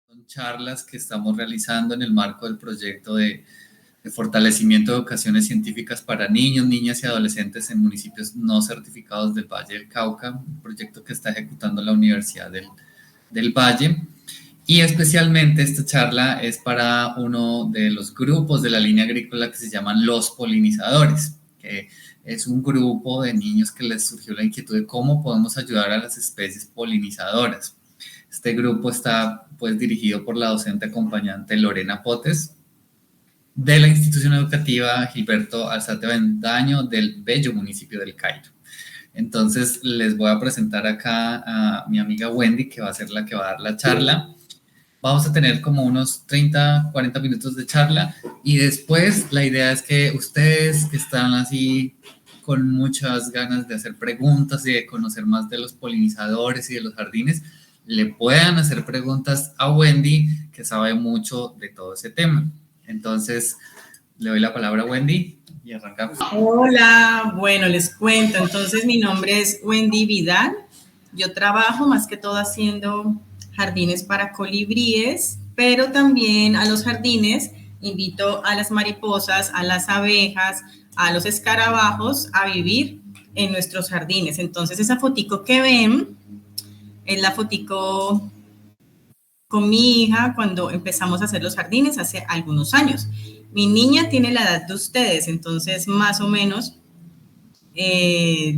Son charlas que estamos realizando en el marco del proyecto de fortalecimiento de educaciones científicas para niños, niñas y adolescentes en municipios no certificados del Valle del Cauca, un proyecto que está ejecutando la Universidad del Valle. Y especialmente esta charla es para uno de los grupos de la línea agrícola que se llaman los polinizadores, que es un grupo de niños que les surgió la inquietud de cómo podemos ayudar a las especies polinizadoras. Este grupo está pues dirigido por la docente acompañante Lorena Potes de la institución educativa Gilberto Alzate Bendaño del bello municipio del Cairo. Entonces les voy a presentar acá a mi amiga Wendy, que va a ser la que va a dar la charla. Vamos a tener como unos 30, 40 minutos de charla y después la idea es que ustedes que están así con muchas ganas de hacer preguntas y de conocer más de los polinizadores y de los jardines, le puedan hacer preguntas a Wendy, que sabe mucho de todo ese tema. Entonces, le doy la palabra a Wendy y arrancamos. Hola, bueno, les cuento. Entonces, mi nombre es Wendy Vidal. Yo trabajo más que todo haciendo jardines para colibríes, pero también a los jardines invito a las mariposas, a las abejas, a los escarabajos a vivir en nuestros jardines. Entonces, esa fotico que ven es la fotico con mi hija cuando empezamos a hacer los jardines hace algunos años. Mi niña tiene la edad de ustedes, entonces más o menos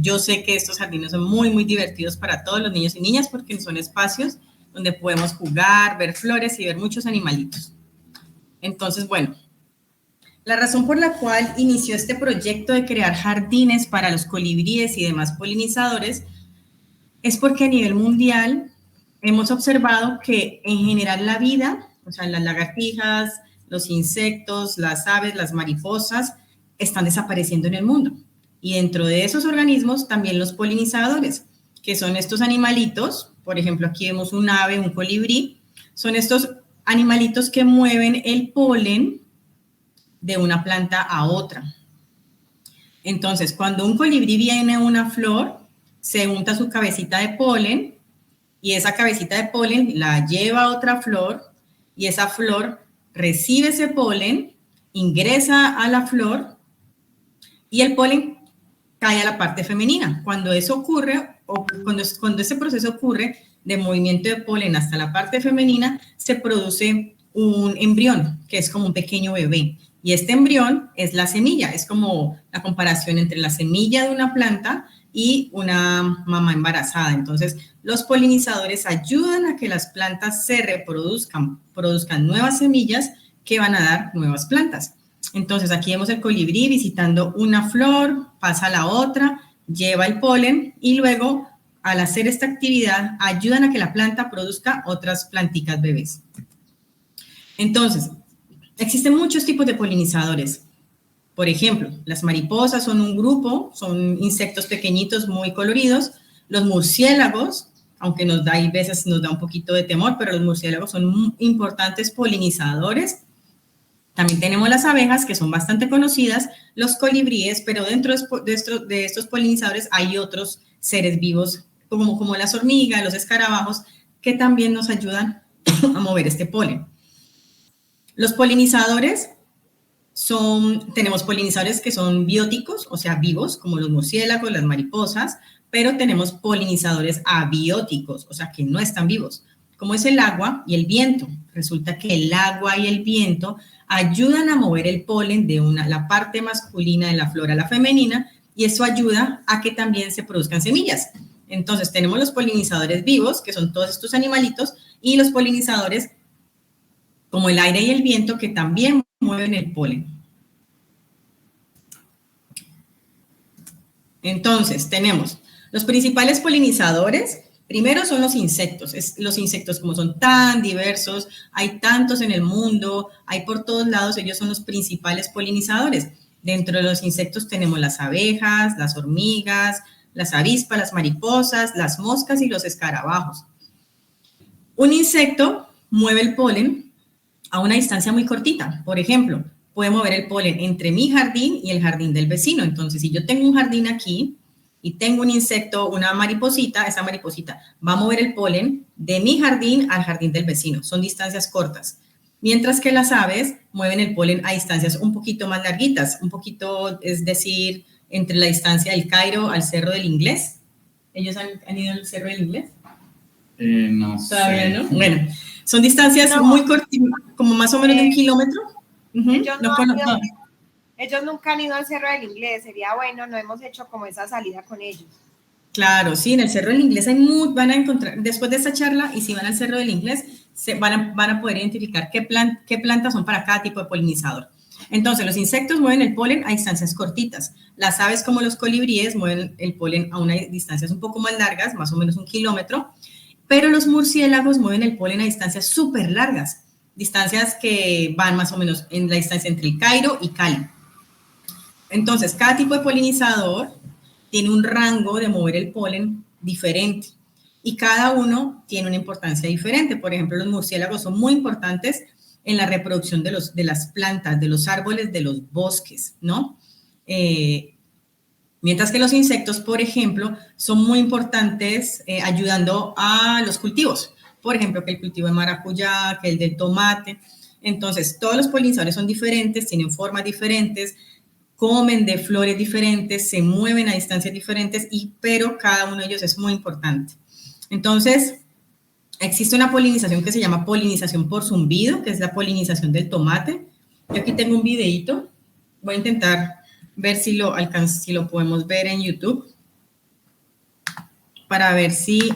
yo sé que estos jardines son muy, muy divertidos para todos los niños y niñas porque son espacios donde podemos jugar, ver flores y ver muchos animalitos. Entonces, bueno, la razón por la cual inició este proyecto de crear jardines para los colibríes y demás polinizadores es porque a nivel mundial hemos observado que en general la vida, o sea, las lagartijas, los insectos, las aves, las mariposas, están desapareciendo en el mundo. Y dentro de esos organismos también los polinizadores, que son estos animalitos, por ejemplo, aquí vemos un ave, un colibrí, son estos animalitos que mueven el polen de una planta a otra. Entonces, cuando un colibrí viene a una flor, se unta su cabecita de polen y esa cabecita de polen la lleva a otra flor y esa flor recibe ese polen, ingresa a la flor y el polen cae a la parte femenina. Cuando eso ocurre, o cuando ese proceso ocurre de movimiento de polen hasta la parte femenina, se produce un embrión, que es como un pequeño bebé. Y este embrión es la semilla, es como la comparación entre la semilla de una planta y una mamá embarazada. Entonces, los polinizadores ayudan a que las plantas se reproduzcan, produzcan nuevas semillas que van a dar nuevas plantas. Entonces, aquí vemos el colibrí visitando una flor, pasa a la otra, lleva el polen y luego, al hacer esta actividad, ayudan a que la planta produzca otras plantitas bebés. Entonces, existen muchos tipos de polinizadores. Por ejemplo, las mariposas son un grupo, son insectos pequeñitos muy coloridos. Los murciélagos, aunque hay veces nos da un poquito de temor, pero los murciélagos son importantes polinizadores. También tenemos las abejas, que son bastante conocidas, los colibríes, pero dentro de estos polinizadores hay otros seres vivos, como las hormigas, los escarabajos, que también nos ayudan a mover este polen. Los polinizadores tenemos polinizadores que son bióticos, o sea, vivos, como los murciélagos, las mariposas, pero tenemos polinizadores abióticos, o sea, que no están vivos, como es el agua y el viento. Resulta que el agua y el viento ayudan a mover el polen de la parte masculina de la flor a la femenina y eso ayuda a que también se produzcan semillas. Entonces, tenemos los polinizadores vivos, que son todos estos animalitos, y los polinizadores como el aire y el viento, que también mueven el polen. Entonces, tenemos los principales polinizadores. Primero son los insectos. Los insectos, como son tan diversos, hay tantos en el mundo, hay por todos lados, ellos son los principales polinizadores. Dentro de los insectos tenemos las abejas, las hormigas, las avispas, las mariposas, las moscas y los escarabajos. Un insecto mueve el polen a una distancia muy cortita. Por ejemplo, puede mover el polen entre mi jardín y el jardín del vecino. Entonces, si yo tengo un jardín aquí y tengo un insecto, una mariposita, esa mariposita va a mover el polen de mi jardín al jardín del vecino. Son distancias cortas. Mientras que las aves mueven el polen a distancias un poquito más larguitas, un poquito, es decir, entre la distancia del Cairo al Cerro del Inglés. ¿Ellos han ido al Cerro del Inglés? No Todavía sé. no. Bueno, son distancias muy cortitas, como más o menos de 1 kilómetro. Ellos nunca han ido al Cerro del Inglés, sería bueno, no hemos hecho como esa salida con ellos. Claro, sí, en el Cerro del Inglés van a encontrar, después de esta charla, y si van al Cerro del Inglés, van a poder identificar qué plantas son para cada tipo de polinizador. Entonces, los insectos mueven el polen a distancias cortitas. Las aves, como los colibríes, mueven el polen a unas distancias un poco más largas, más o menos 1 kilómetro, pero los murciélagos mueven el polen a distancias súper largas, distancias que van más o menos en la distancia entre el Cairo y Cali. Entonces, cada tipo de polinizador tiene un rango de mover el polen diferente y cada uno tiene una importancia diferente. Por ejemplo, los murciélagos son muy importantes en la reproducción de las plantas, de los árboles, de los bosques, ¿no? Mientras que los insectos, por ejemplo, son muy importantes ayudando a los cultivos. Por ejemplo, que el cultivo de maracuyá, que el del tomate. Entonces, todos los polinizadores son diferentes, tienen formas diferentes, comen de flores diferentes, se mueven a distancias diferentes, pero cada uno de ellos es muy importante. Entonces, existe una polinización que se llama polinización por zumbido, que es la polinización del tomate. Yo aquí tengo un videito, voy a intentar ver si lo podemos ver en YouTube, para ver si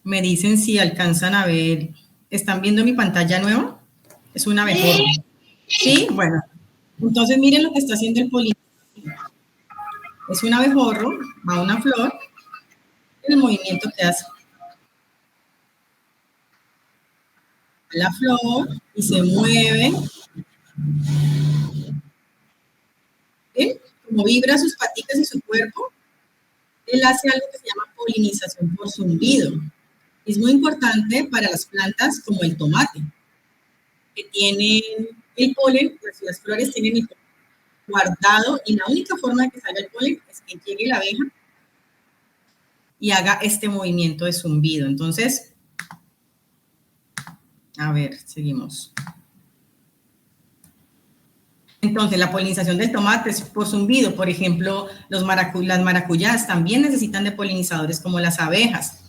me dicen si alcanzan a ver. ¿Están viendo mi pantalla nueva? Es un abejorro. ¿Sí? Bueno. Entonces, miren lo que está haciendo el polinizador. Es un abejorro, va a una flor, el movimiento que hace. La flor y se mueve. ¿Ven? Como vibra sus patitas y su cuerpo, él hace algo que se llama polinización por zumbido. Es muy importante para las plantas como el tomate, que tienen el polen, las flores tienen el polen guardado, y la única forma de que salga el polen es que llegue la abeja y haga este movimiento de zumbido. Entonces, a ver, seguimos. Entonces, la polinización del tomate es por zumbido. Por ejemplo, las maracuyás también necesitan de polinizadores como las abejas.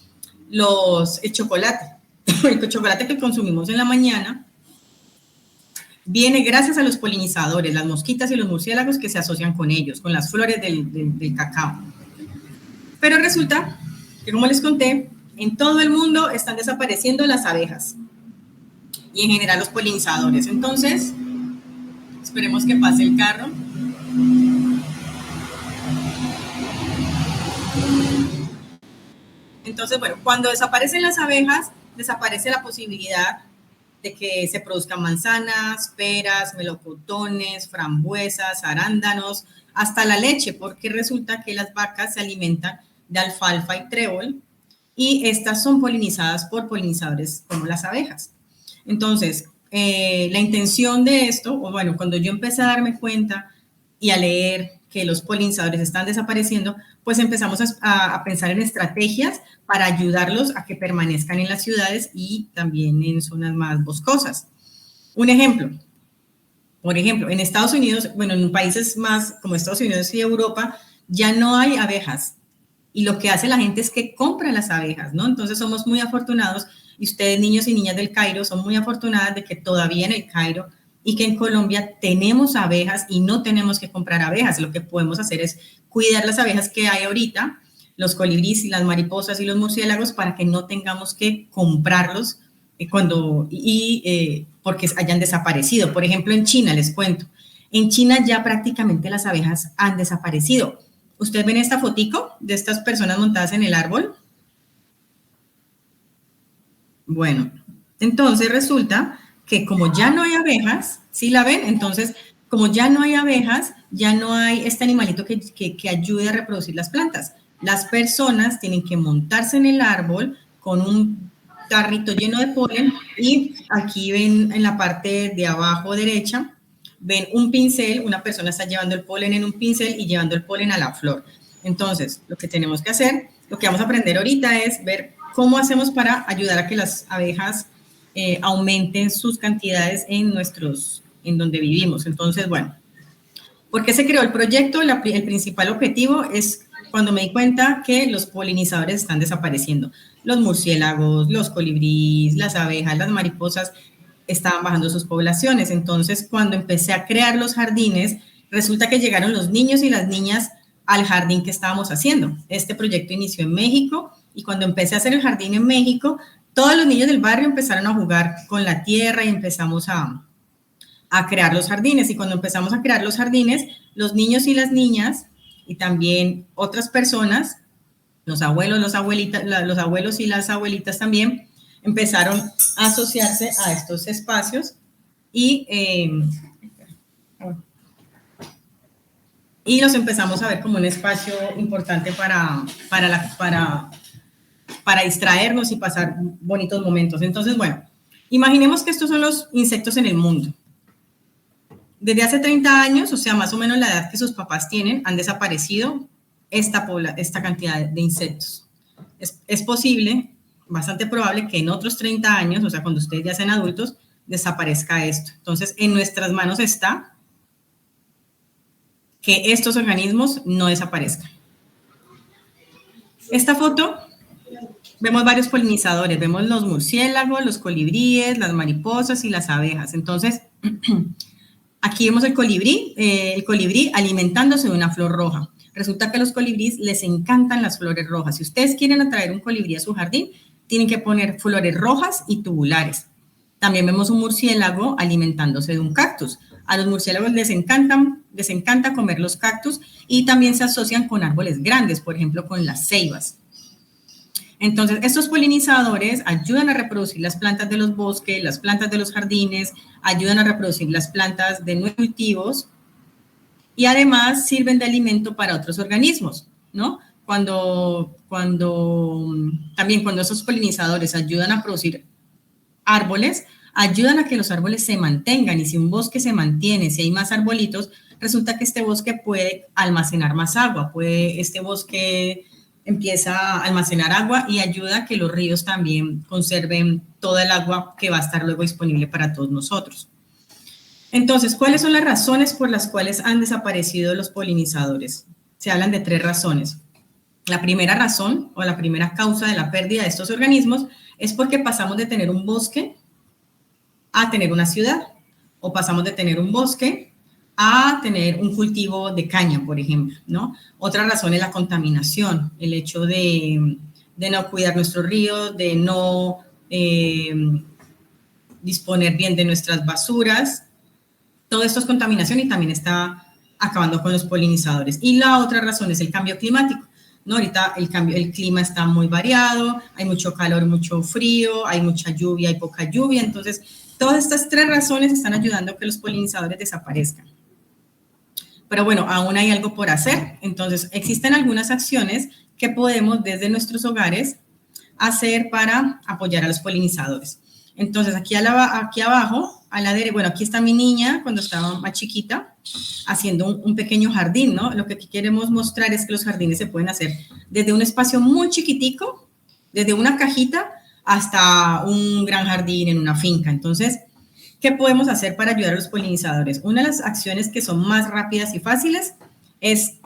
El chocolate que consumimos en la mañana viene gracias a los polinizadores, las mosquitas y los murciélagos que se asocian con ellos, con las flores del cacao. Pero resulta que, como les conté, en todo el mundo están desapareciendo las abejas y en general los polinizadores. Entonces, esperemos que pase el carro. Entonces, bueno, cuando desaparecen las abejas, desaparece la posibilidad de que se produzcan manzanas, peras, melocotones, frambuesas, arándanos, hasta la leche, porque resulta que las vacas se alimentan de alfalfa y trébol y estas son polinizadas por polinizadores como las abejas. Entonces, la intención de esto, o bueno, cuando yo empecé a darme cuenta y a leer que los polinizadores están desapareciendo, pues empezamos a pensar en estrategias para ayudarlos a que permanezcan en las ciudades y también en zonas más boscosas. Un ejemplo, por ejemplo, en Estados Unidos, bueno, en países más como Estados Unidos y Europa, ya no hay abejas. Y lo que hace la gente es que compra las abejas, ¿no? Entonces somos muy afortunados, y ustedes, niños y niñas del Cairo, son muy afortunadas de que todavía en el Cairo y que en Colombia tenemos abejas y no tenemos que comprar abejas. Lo que podemos hacer es cuidar las abejas que hay ahorita, los colibríes y las mariposas y los murciélagos, para que no tengamos que comprarlos porque hayan desaparecido. Por ejemplo, en China, les cuento, en China ya prácticamente las abejas han desaparecido. ¿Ustedes ven esta fotico de estas personas montadas en el árbol? Bueno, entonces resulta que como ya no hay abejas, ¿sí la ven? Entonces, como ya no hay abejas, ya no hay este animalito que ayude a reproducir las plantas. Las personas tienen que montarse en el árbol con un tarrito lleno de polen, y aquí ven en la parte de abajo derecha ven un pincel, una persona está llevando el polen en un pincel y llevando el polen a la flor. Entonces, lo que tenemos que hacer, lo que vamos a aprender ahorita es ver cómo hacemos para ayudar a que las abejas aumenten sus cantidades en donde vivimos. Entonces, bueno, ¿por qué se creó el proyecto? El principal objetivo es cuando me di cuenta que los polinizadores están desapareciendo. Los murciélagos, los colibríes, las abejas, las mariposas estaban bajando sus poblaciones. Entonces, cuando empecé a crear los jardines, resulta que llegaron los niños y las niñas al jardín que estábamos haciendo. Este proyecto inició en México y cuando empecé a hacer el jardín en México, todos los niños del barrio empezaron a jugar con la tierra y empezamos a crear los jardines. Y cuando empezamos a crear los jardines, los niños y las niñas y también otras personas, los abuelos y las abuelitas también, empezaron a asociarse a estos espacios y los empezamos a ver como un espacio importante para distraernos y pasar bonitos momentos. Entonces, bueno, imaginemos que estos son los insectos en el mundo. Desde hace 30 años, o sea, más o menos la edad que sus papás tienen, han desaparecido esta cantidad de insectos. Es posible, bastante probable, que en otros 30 años, o sea, cuando ustedes ya sean adultos, desaparezca esto. Entonces, en nuestras manos está que estos organismos no desaparezcan. Esta foto, vemos varios polinizadores, vemos los murciélagos, los colibríes, las mariposas y las abejas. Entonces, aquí vemos el colibrí alimentándose de una flor roja. Resulta que a los colibríes les encantan las flores rojas. Si ustedes quieren atraer un colibrí a su jardín, tienen que poner flores rojas y tubulares. También vemos un murciélago alimentándose de un cactus. A los murciélagos les encanta comer los cactus y también se asocian con árboles grandes, por ejemplo, con las ceibas. Entonces, estos polinizadores ayudan a reproducir las plantas de los bosques, las plantas de los jardines, ayudan a reproducir las plantas de nuevos cultivos y además sirven de alimento para otros organismos, ¿no? Cuando esos polinizadores ayudan a producir árboles, ayudan a que los árboles se mantengan y si un bosque se mantiene, si hay más arbolitos, resulta que este bosque puede almacenar más agua, este bosque empieza a almacenar agua y ayuda a que los ríos también conserven toda el agua que va a estar luego disponible para todos nosotros. Entonces, ¿cuáles son las razones por las cuales han desaparecido los polinizadores? Se hablan de 3 razones. La primera razón o la primera causa de la pérdida de estos organismos es porque pasamos de tener un bosque a tener una ciudad o pasamos de tener un bosque a tener un cultivo de caña, por ejemplo, ¿no? Otra razón es la contaminación, el hecho de no cuidar nuestros ríos, de no disponer bien de nuestras basuras. Todo esto es contaminación y también está acabando con los polinizadores. Y la otra razón es el cambio climático, ¿no? Ahorita el clima está muy variado, hay mucho calor, mucho frío, hay mucha lluvia, hay poca lluvia. Entonces, todas estas 3 razones están ayudando a que los polinizadores desaparezcan. Pero bueno, aún hay algo por hacer. Entonces, existen algunas acciones que podemos desde nuestros hogares hacer para apoyar a los polinizadores. Entonces, aquí abajo, a la derecha, bueno, aquí está mi niña cuando estaba más chiquita, haciendo un pequeño jardín, ¿no? Lo que aquí queremos mostrar es que los jardines se pueden hacer desde un espacio muy chiquitico, desde una cajita, hasta un gran jardín en una finca. Entonces, ¿qué podemos hacer para ayudar a los polinizadores? Una de las acciones que son más rápidas y fáciles es,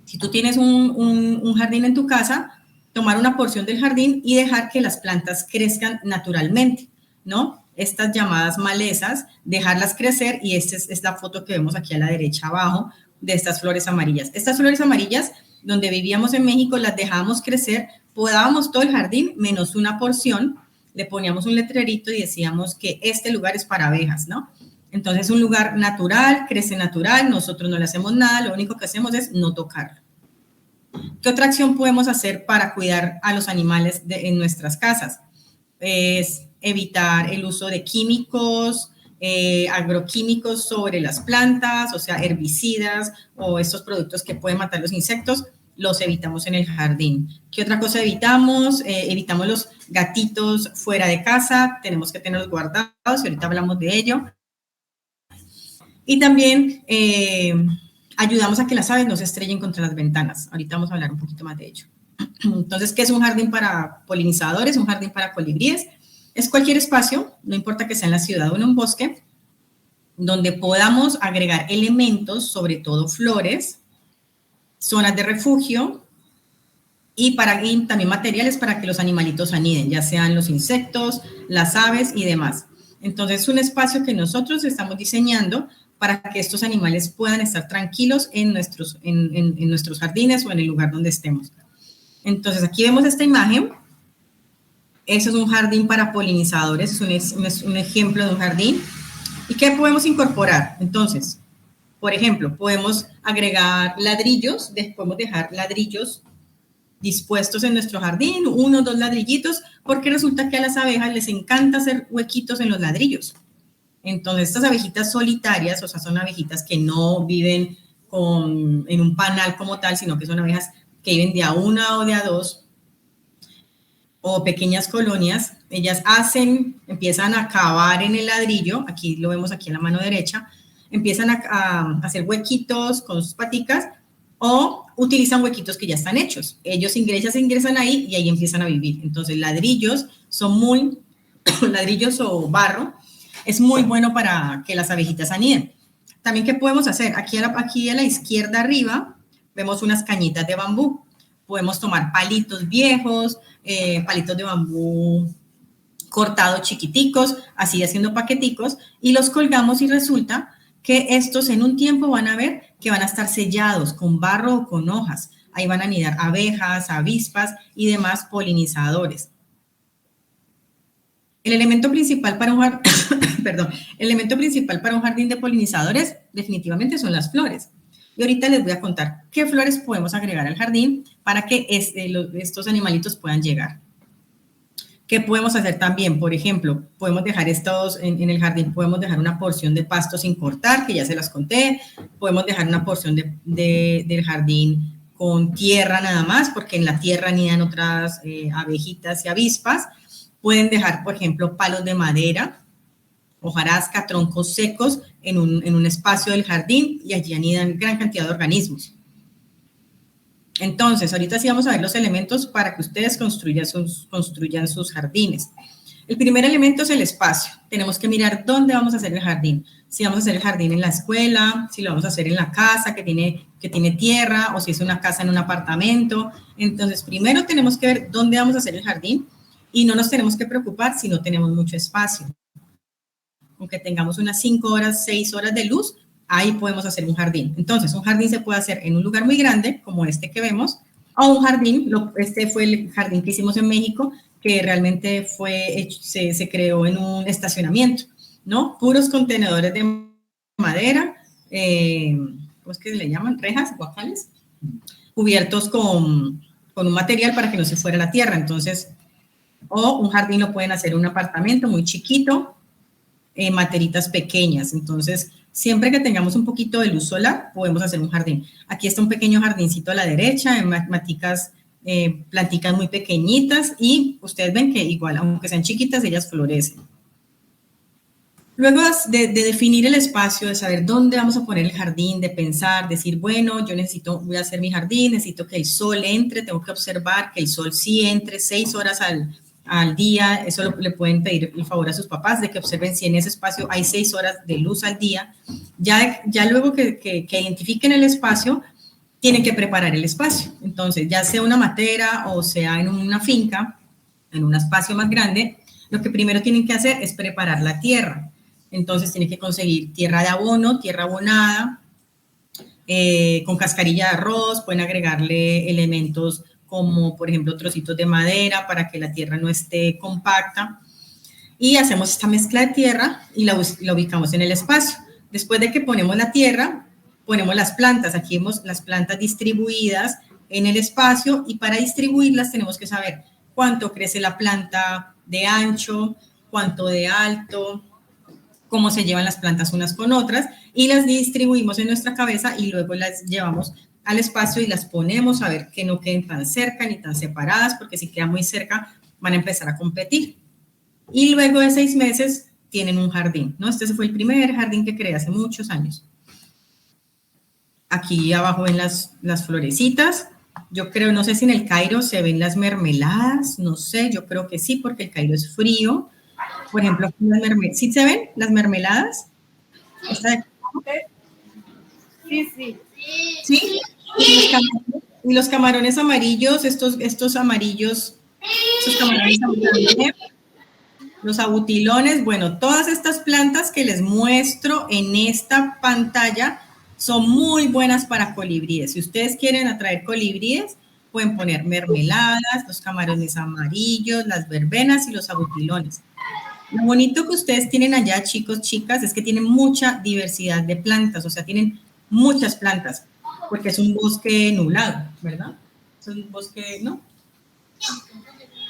si tú tienes un jardín en tu casa, tomar una porción del jardín y dejar que las plantas crezcan naturalmente, ¿no? Estas llamadas malezas, dejarlas crecer y esta es la foto que vemos aquí a la derecha abajo de estas flores amarillas. Estas flores amarillas, donde vivíamos en México, las dejábamos crecer, podábamos todo el jardín menos una porción, le poníamos un letrerito y decíamos que este lugar es para abejas, ¿no? Entonces, es un lugar natural, crece natural, nosotros no le hacemos nada, lo único que hacemos es no tocarlo. ¿Qué otra acción podemos hacer para cuidar a los animales en nuestras casas? Es evitar el uso de químicos, agroquímicos sobre las plantas, o sea, herbicidas o estos productos que pueden matar los insectos, los evitamos en el jardín. ¿Qué otra cosa evitamos? Evitamos los gatitos fuera de casa, tenemos que tenerlos guardados y ahorita hablamos de ello. Y también ayudamos a que las aves no se estrellen contra las ventanas. Ahorita vamos a hablar un poquito más de ello. Entonces, ¿qué es un jardín para polinizadores? Un jardín para colibríes. Es cualquier espacio, no importa que sea en la ciudad o en un bosque, donde podamos agregar elementos, sobre todo flores, zonas de refugio y también materiales para que los animalitos aniden, ya sean los insectos, las aves y demás. Entonces, es un espacio que nosotros estamos diseñando para que estos animales puedan estar tranquilos en nuestros jardines o en el lugar donde estemos. Entonces, aquí vemos esta imagen. Eso es un jardín para polinizadores, es un ejemplo de un jardín. ¿Y qué podemos incorporar? Entonces, por ejemplo, podemos agregar ladrillos, podemos dejar ladrillos dispuestos en nuestro jardín, 1 o 2 ladrillitos, porque resulta que a las abejas les encanta hacer huequitos en los ladrillos. Entonces, estas abejitas solitarias, o sea, son abejitas que no viven en un panal como tal, sino que son abejas que viven de a 1 o de a 2, o pequeñas colonias, ellas empiezan a cavar en el ladrillo, aquí lo vemos aquí en la mano derecha, empiezan a hacer huequitos con sus paticas o utilizan huequitos que ya están hechos. Ellos ingresan ahí y ahí empiezan a vivir. Entonces, ladrillos o barro, es muy bueno para que las abejitas aniden. También, ¿qué podemos hacer? Aquí a la izquierda arriba vemos unas cañitas de bambú. Podemos tomar palitos viejos, palitos de bambú cortados chiquiticos, así haciendo paqueticos, y los colgamos y resulta que estos en un tiempo van a ver que van a estar sellados con barro o con hojas. Ahí van a anidar abejas, avispas y demás polinizadores. El elemento principal para un jardín de polinizadores definitivamente son las flores. Y ahorita les voy a contar qué flores podemos agregar al jardín para que estos animalitos puedan llegar. ¿Qué podemos hacer también? Por ejemplo, podemos dejar en el jardín, podemos dejar una porción de pasto sin cortar, que ya se las conté. Podemos dejar una porción del jardín con tierra nada más, porque en la tierra anidan otras abejitas y avispas. Pueden dejar, por ejemplo, palos de madera, hojarasca, troncos secos en un espacio del jardín y allí anidan gran cantidad de organismos. Entonces, ahorita sí vamos a ver los elementos para que ustedes construyan sus jardines. El primer elemento es el espacio. Tenemos que mirar dónde vamos a hacer el jardín. Si vamos a hacer el jardín en la escuela, si lo vamos a hacer en la casa que tiene tierra o si es una casa en un apartamento. Entonces, primero tenemos que ver dónde vamos a hacer el jardín y no nos tenemos que preocupar si no tenemos mucho espacio. Aunque tengamos unas 5 horas, 6 horas de luz, ahí podemos hacer un jardín. Entonces, un jardín se puede hacer en un lugar muy grande, como este que vemos, o un jardín, este fue el jardín que hicimos en México, que realmente se creó en un estacionamiento, ¿no? Puros contenedores de madera, ¿cómo es que le llaman? Rejas, guacales, cubiertos con un material para que no se fuera la tierra. Entonces, o un jardín lo pueden hacer en un apartamento muy chiquito, materitas pequeñas. Entonces, siempre que tengamos un poquito de luz solar, podemos hacer un jardín. Aquí está un pequeño jardincito a la derecha, en planticas muy pequeñitas y ustedes ven que igual, aunque sean chiquitas, ellas florecen. Luego de definir el espacio, de saber dónde vamos a poner el jardín, de pensar, decir, bueno, voy a hacer mi jardín, necesito que el sol entre, tengo que observar que el sol sí entre 6 horas al día, eso le pueden pedir el favor a sus papás de que observen si en ese espacio hay 6 horas de luz al día. Ya luego que identifiquen el espacio, tienen que preparar el espacio. Entonces, ya sea una matera o sea en una finca, en un espacio más grande, lo que primero tienen que hacer es preparar la tierra. Entonces, tienen que conseguir tierra de abono, tierra abonada, con cascarilla de arroz, pueden agregarle elementos como por ejemplo trocitos de madera para que la tierra no esté compacta y hacemos esta mezcla de tierra y la ubicamos en el espacio. Después de que ponemos la tierra, ponemos las plantas. Aquí vemos las plantas distribuidas en el espacio y para distribuirlas tenemos que saber cuánto crece la planta de ancho, cuánto de alto, cómo se llevan las plantas unas con otras y las distribuimos en nuestra cabeza y luego las llevamos al espacio y las ponemos a ver que no queden tan cerca ni tan separadas, porque si quedan muy cerca van a empezar a competir. Y luego de 6 meses tienen un jardín, ¿no? Este fue el primer jardín que creé hace muchos años. Aquí abajo ven las florecitas. Yo creo, no sé si en el Cairo se ven las mermeladas, no sé, yo creo que sí, porque el Cairo es frío. Por ejemplo, ¿sí se ven las mermeladas? ¿Esta de aquí? Sí. ¿Sí? Y los camarones amarillos, estos amarillos, esos camarones amarillos, los abutilones, bueno, todas estas plantas que les muestro en esta pantalla son muy buenas para colibríes. Si ustedes quieren atraer colibríes, pueden poner mermeladas, los camarones amarillos, las verbenas y los abutilones. Lo bonito que ustedes tienen allá, chicos, chicas, es que tienen mucha diversidad de plantas, o sea, tienen muchas plantas, porque es un bosque nublado, ¿verdad? Es un bosque, ¿no?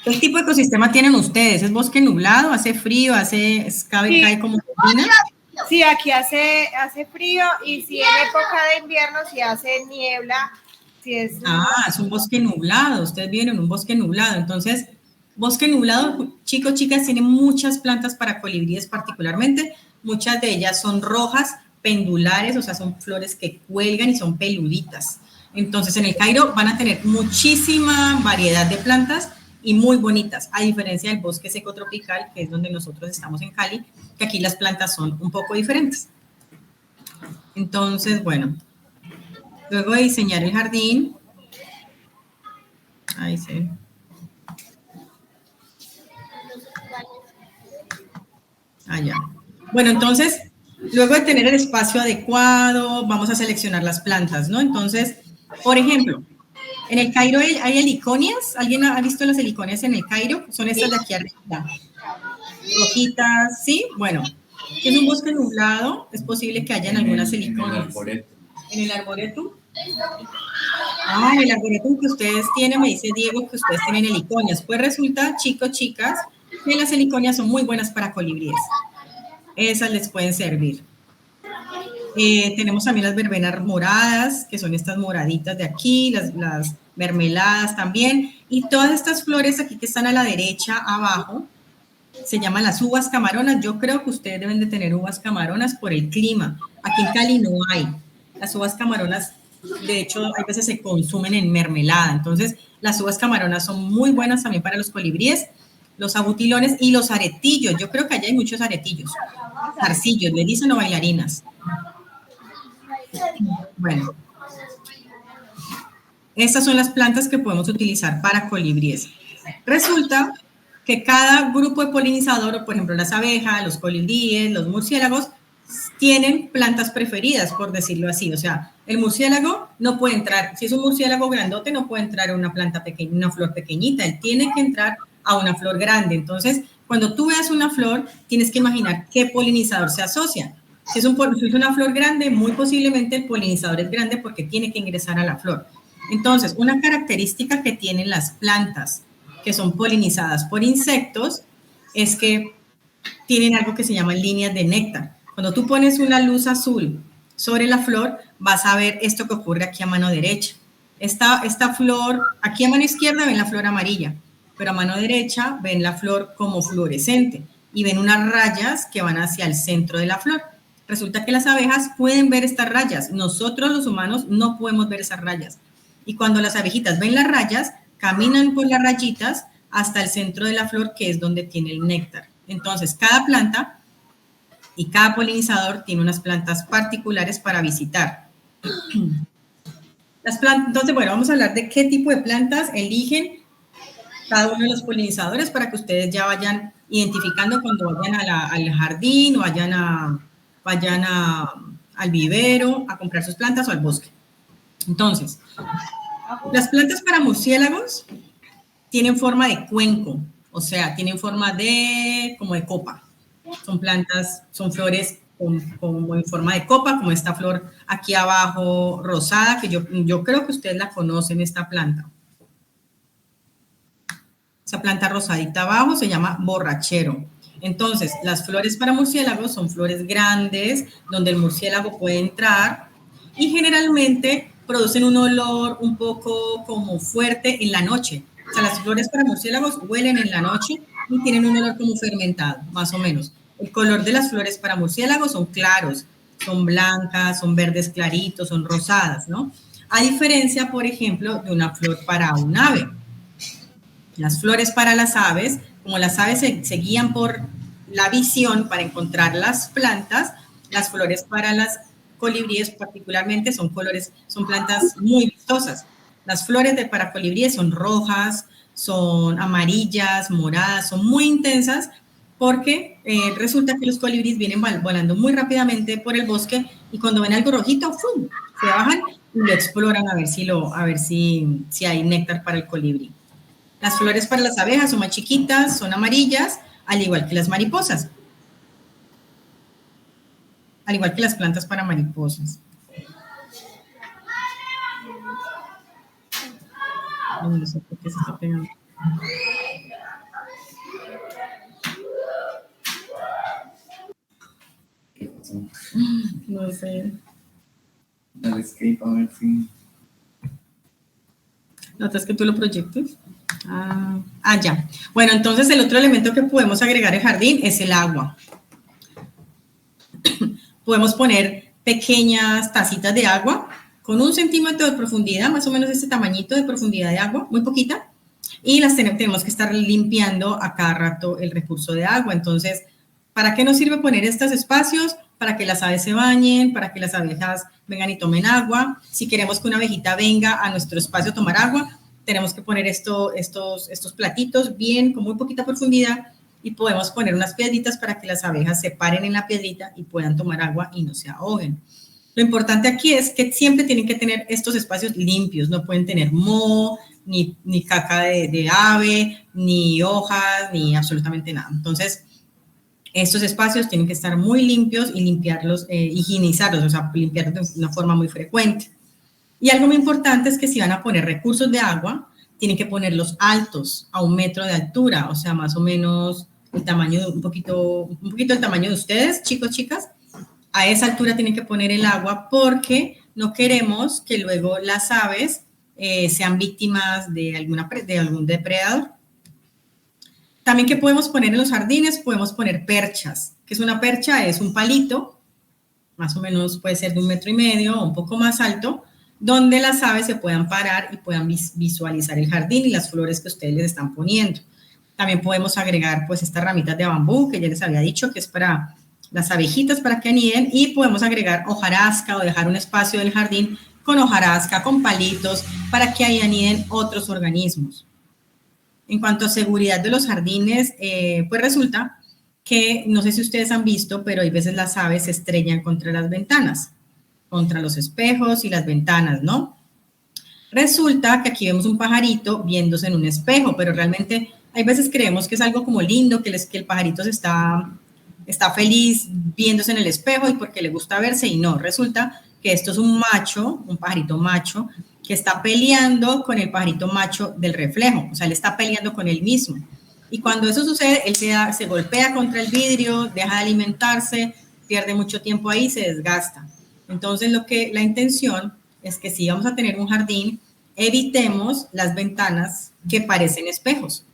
¿Qué tipo de ecosistema tienen ustedes? ¿Es bosque nublado? ¿Hace frío? ¿Cae como cortina? Sí, aquí hace frío y si en época de invierno si hace niebla. Si es un bosque nublado. Ustedes viven en un bosque nublado. Entonces, bosque nublado, chicos, chicas, tienen muchas plantas para colibríes particularmente. Muchas de ellas son rojas, pendulares, o sea, son flores que cuelgan y son peluditas. Entonces, en el Cairo van a tener muchísima variedad de plantas y muy bonitas, a diferencia del bosque seco tropical, que es donde nosotros estamos en Cali, que aquí las plantas son un poco diferentes. Entonces, bueno, luego de diseñar el jardín, ahí se ve. Allá. Bueno, entonces, luego de tener el espacio adecuado, vamos a seleccionar las plantas, ¿no? Entonces, por ejemplo, en el Cairo hay heliconias. ¿Alguien ha visto las heliconias en el Cairo? Son estas de aquí arriba. Rojitas, ¿sí? Bueno, en un bosque nublado es posible que hayan algunas heliconias. ¿En el arboretum? Ah, en el arboretum que ustedes tienen, me dice Diego que ustedes tienen heliconias. Pues resulta, chicos, chicas, que las heliconias son muy buenas para colibríes. Esas les pueden servir. Tenemos también las verbenas moradas, que son estas moraditas de aquí, las mermeladas también. Y todas estas flores aquí que están a la derecha, abajo, se llaman las uvas camaronas. Yo creo que ustedes deben de tener uvas camaronas por el clima. Aquí en Cali no hay. Las uvas camaronas, de hecho, a veces se consumen en mermelada. Entonces, las uvas camaronas son muy buenas también para los colibríes, los abutilones y los aretillos. Yo creo que allá hay muchos aretillos. Zarcillos, le dicen, o bailarinas. Bueno, estas son las plantas que podemos utilizar para colibríes. Resulta que cada grupo de polinizador, por ejemplo, las abejas, los colibríes, los murciélagos, tienen plantas preferidas, por decirlo así. O sea, el murciélago no puede entrar, si es un murciélago grandote, no puede entrar a una planta pequeña, una flor pequeñita, él tiene que entrar a una flor grande. Entonces, cuando tú veas una flor, tienes que imaginar qué polinizador se asocia. Si es una flor grande, muy posiblemente el polinizador es grande porque tiene que ingresar a la flor. Entonces, una característica que tienen las plantas que son polinizadas por insectos es que tienen algo que se llama líneas de néctar. Cuando tú pones una luz azul sobre la flor, vas a ver esto que ocurre aquí a mano derecha. Esta flor, aquí a mano izquierda ven la flor amarilla, pero a mano derecha ven la flor como fluorescente y ven unas rayas que van hacia el centro de la flor. Resulta que las abejas pueden ver estas rayas. Nosotros los humanos no podemos ver esas rayas. Y cuando las abejitas ven las rayas, caminan por las rayitas hasta el centro de la flor, que es donde tiene el néctar. Entonces, cada planta y cada polinizador tiene unas plantas particulares para visitar. Las plantas, entonces, bueno, vamos a hablar de qué tipo de plantas eligen cada uno de los polinizadores para que ustedes ya vayan identificando cuando vayan al jardín o vayan al vivero a comprar sus plantas o al bosque. Entonces, las plantas para murciélagos tienen forma de cuenco, o sea, tienen forma como de copa. Son plantas, son flores como en forma de copa, como esta flor aquí abajo rosada, que yo creo que ustedes la conocen, esta planta. Esa planta rosadita abajo se llama borrachero. Entonces, las flores para murciélagos son flores grandes, donde el murciélago puede entrar y generalmente producen un olor un poco como fuerte en la noche. O sea, las flores para murciélagos huelen en la noche y tienen un olor como fermentado, más o menos. El color de las flores para murciélagos son claros, son blancas, son verdes claritos, son rosadas, ¿no? A diferencia, por ejemplo, de una flor para un ave. Las flores para las aves, como las aves se guían por la visión para encontrar las plantas, las flores para las colibríes particularmente son plantas muy vistosas. Las flores para colibríes son rojas, son amarillas, moradas, son muy intensas porque resulta que los colibríes vienen volando muy rápidamente por el bosque y cuando ven algo rojito, ¡fum!, se bajan y lo exploran a ver si hay néctar para el colibrí. Las flores para las abejas son más chiquitas, son amarillas, al igual que las mariposas. Al igual que las plantas para mariposas. No sé por qué se está pegando. ¿Qué pasó? No sé. Dale escape a ver si... ¿Notas que tú lo proyectes? Ya. Bueno, entonces el otro elemento que podemos agregar al jardín es el agua. Podemos poner pequeñas tacitas de agua con 1 centímetro de profundidad, más o menos este tamañito de profundidad de agua, muy poquita, y las tenemos que estar limpiando a cada rato el recurso de agua. Entonces, ¿para qué nos sirve poner estos espacios? Para que las aves se bañen, para que las abejas vengan y tomen agua. Si queremos que una abejita venga a nuestro espacio a tomar agua, tenemos que poner estos platitos bien, con muy poquita profundidad, y podemos poner unas piedritas para que las abejas se paren en la piedrita y puedan tomar agua y no se ahoguen. Lo importante aquí es que siempre tienen que tener estos espacios limpios, no pueden tener moho, ni caca de ave, ni hojas, ni absolutamente nada. Entonces, estos espacios tienen que estar muy limpios y limpiarlos, higienizarlos, o sea, limpiarlos de una forma muy frecuente. Y algo muy importante es que si van a poner recursos de agua, tienen que ponerlos altos, a 1 metro de altura, o sea, más o menos el tamaño, un poquito el tamaño de ustedes, chicos, chicas. A esa altura tienen que poner el agua porque no queremos que luego las aves sean víctimas de algún depredador. También que podemos poner en los jardines, podemos poner perchas. ¿Qué es una percha? Es un palito, más o menos puede ser de 1,5 metros o un poco más alto, donde las aves se puedan parar y puedan visualizar el jardín y las flores que ustedes les están poniendo. También podemos agregar pues estas ramitas de bambú que ya les había dicho que es para las abejitas para que aniden, y podemos agregar hojarasca o dejar un espacio del jardín con hojarasca, con palitos, para que ahí aniden otros organismos. En cuanto a seguridad de los jardines, pues resulta que, no sé si ustedes han visto, pero hay veces las aves se estrellan contra las ventanas, contra los espejos y las ventanas, ¿no? Resulta que aquí vemos un pajarito viéndose en un espejo, pero realmente hay veces creemos que es algo como lindo, que el pajarito está feliz viéndose en el espejo y porque le gusta verse, y no, resulta que esto es un macho, un pajarito macho, que está peleando con el pajarito macho del reflejo, o sea, él está peleando con él mismo. Y cuando eso sucede, él se golpea contra el vidrio, deja de alimentarse, pierde mucho tiempo ahí, se desgasta. Entonces, la intención es que si vamos a tener un jardín, evitemos las ventanas que parecen espejos.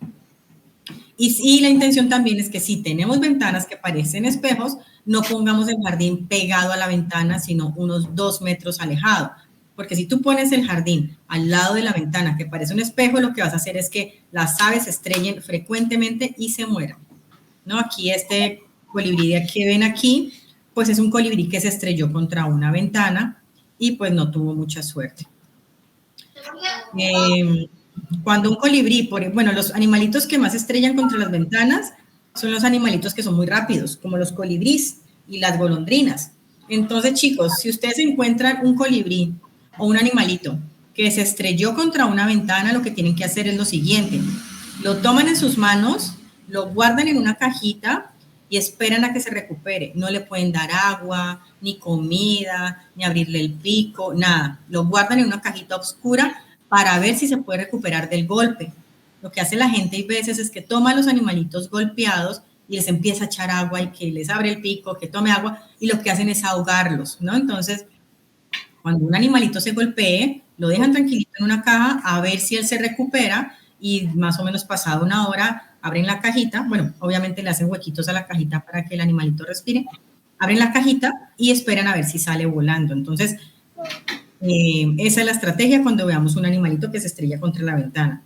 Y la intención también es que si tenemos ventanas que parecen espejos, no pongamos el jardín pegado a la ventana, sino unos 2 metros alejado. Porque si tú pones el jardín al lado de la ventana que parece un espejo, lo que vas a hacer es que las aves se estrellen frecuentemente y se mueran, ¿no? Aquí este colibrí que ven aquí, pues es un colibrí que se estrelló contra una ventana y pues no tuvo mucha suerte. Cuando un colibrí, los animalitos que más se estrellan contra las ventanas son los animalitos que son muy rápidos, como los colibríes y las golondrinas. Entonces, chicos, si ustedes encuentran un colibrí o un animalito que se estrelló contra una ventana, lo que tienen que hacer es lo siguiente: lo toman en sus manos, lo guardan en una cajita y esperan a que se recupere. No le pueden dar agua, ni comida, ni abrirle el pico, nada. Lo guardan en una cajita oscura para ver si se puede recuperar del golpe. Lo que hace la gente a veces es que toma a los animalitos golpeados y les empieza a echar agua y que les abre el pico, que tome agua, y lo que hacen es ahogarlos, ¿no? Entonces, cuando un animalito se golpee, lo dejan tranquilito en una caja a ver si él se recupera, y más o menos pasada una hora abren la cajita, bueno, obviamente le hacen huequitos a la cajita para que el animalito respire, abren la cajita y esperan a ver si sale volando. Entonces, esa es la estrategia cuando veamos un animalito que se estrella contra la ventana.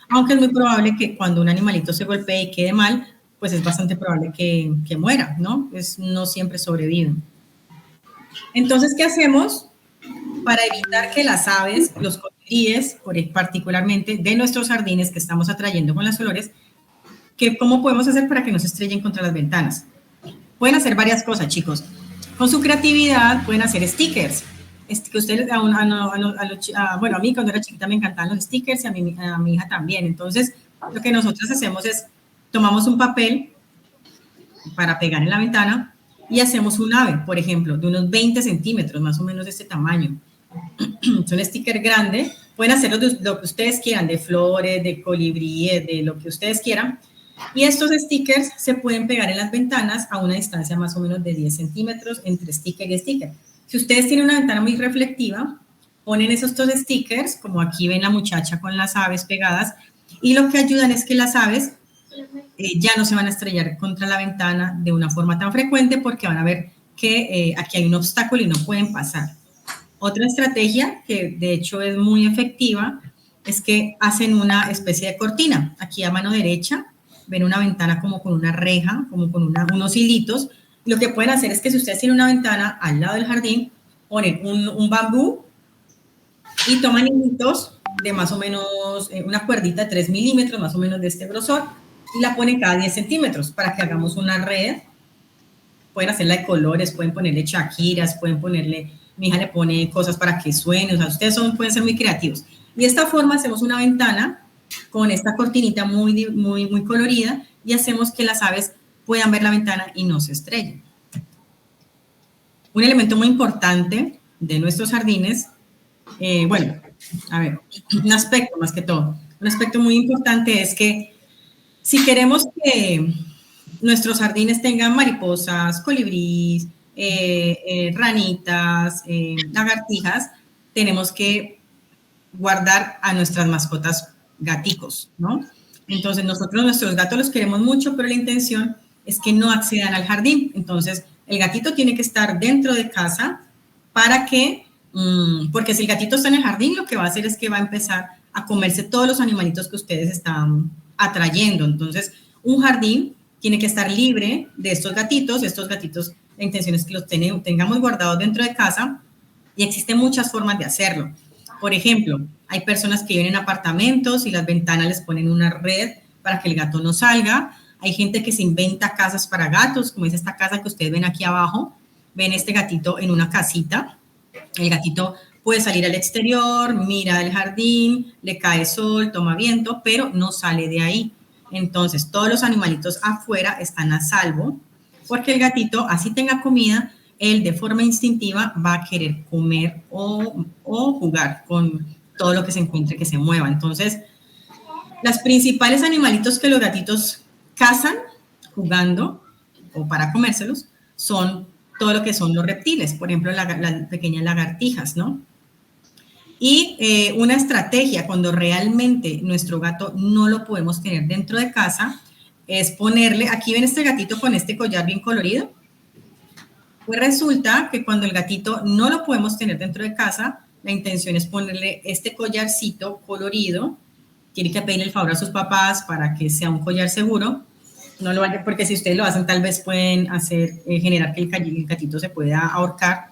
Aunque es muy probable que cuando un animalito se golpee y quede mal, pues es bastante probable que muera, ¿no? Pues no siempre sobreviven. Entonces, ¿qué hacemos para evitar que las aves, los colibríes, particularmente de nuestros jardines que estamos atrayendo con las flores, cómo podemos hacer para que no se estrellen contra las ventanas? Pueden hacer varias cosas, chicos. Con su creatividad pueden hacer stickers. Que ustedes, bueno, a mí cuando era chiquita me encantaban los stickers y a mi hija también. Entonces, lo que nosotros hacemos es, tomamos un papel para pegar en la ventana y hacemos un ave, por ejemplo, de unos 20 centímetros, más o menos de este tamaño. Es un sticker grande. Pueden hacerlo de lo que ustedes quieran, de flores, de colibríes, de lo que ustedes quieran. Y estos stickers se pueden pegar en las ventanas a una distancia más o menos de 10 centímetros entre sticker y sticker. Si ustedes tienen una ventana muy reflectiva, ponen esos dos stickers, como aquí ven la muchacha con las aves pegadas, y lo que ayudan es que las aves ya no se van a estrellar contra la ventana de una forma tan frecuente porque van a ver que aquí hay un obstáculo y no pueden pasar. Otra estrategia que de hecho es muy efectiva es que hacen una especie de cortina. Aquí a mano derecha ven una ventana como con una reja, como con unos hilitos. Lo que pueden hacer es que si ustedes tienen una ventana al lado del jardín, ponen un bambú y toman hilitos de más o menos una cuerdita de 3 milímetros, más o menos de este grosor, y la ponen cada 10 centímetros para que hagamos una red. Pueden hacerla de colores, pueden ponerle chaquiras, pueden ponerle, mi hija le pone cosas para que suene, o sea, ustedes pueden ser muy creativos. Y de esta forma hacemos una ventana con esta cortinita muy, muy, muy colorida y hacemos que las aves puedan ver la ventana y no se estrellen. Un elemento muy importante de nuestros jardines, bueno, a ver, un aspecto más que todo, un aspecto muy importante es que si queremos que nuestros jardines tengan mariposas, colibríes, ranitas, lagartijas, tenemos que guardar a nuestras mascotas gaticos, ¿no? Entonces, nuestros gatos los queremos mucho, pero la intención es que no accedan al jardín. Entonces, el gatito tiene que estar dentro de casa para que, porque si el gatito está en el jardín, lo que va a hacer es que va a empezar a comerse todos los animalitos que ustedes están atrayendo. Entonces, un jardín tiene que estar libre de estos gatitos. Estos gatitos, la intención es que los tengamos guardados dentro de casa y existen muchas formas de hacerlo. Por ejemplo, hay personas que viven en apartamentos y las ventanas les ponen una red para que el gato no salga. Hay gente que se inventa casas para gatos, como es esta casa que ustedes ven aquí abajo. Ven este gatito en una casita. El gatito puede salir al exterior, mira el jardín, le cae sol, toma viento, pero no sale de ahí. Entonces, todos los animalitos afuera están a salvo porque el gatito, así tenga comida, él de forma instintiva va a querer comer o jugar con todo lo que se encuentre que se mueva. Entonces, los principales animalitos que los gatitos cazan jugando o para comérselos son todo lo que son los reptiles, por ejemplo, las pequeñas lagartijas, ¿no? Y una estrategia cuando realmente nuestro gato no lo podemos tener dentro de casa es ponerle, aquí ven este gatito con este collar bien colorido. Pues resulta que cuando el gatito no lo podemos tener dentro de casa, la intención es ponerle este collarcito colorido. Tiene que pedirle el favor a sus papás para que sea un collar seguro. No lo hagan porque si ustedes lo hacen, tal vez pueden generar que el gatito se pueda ahorcar.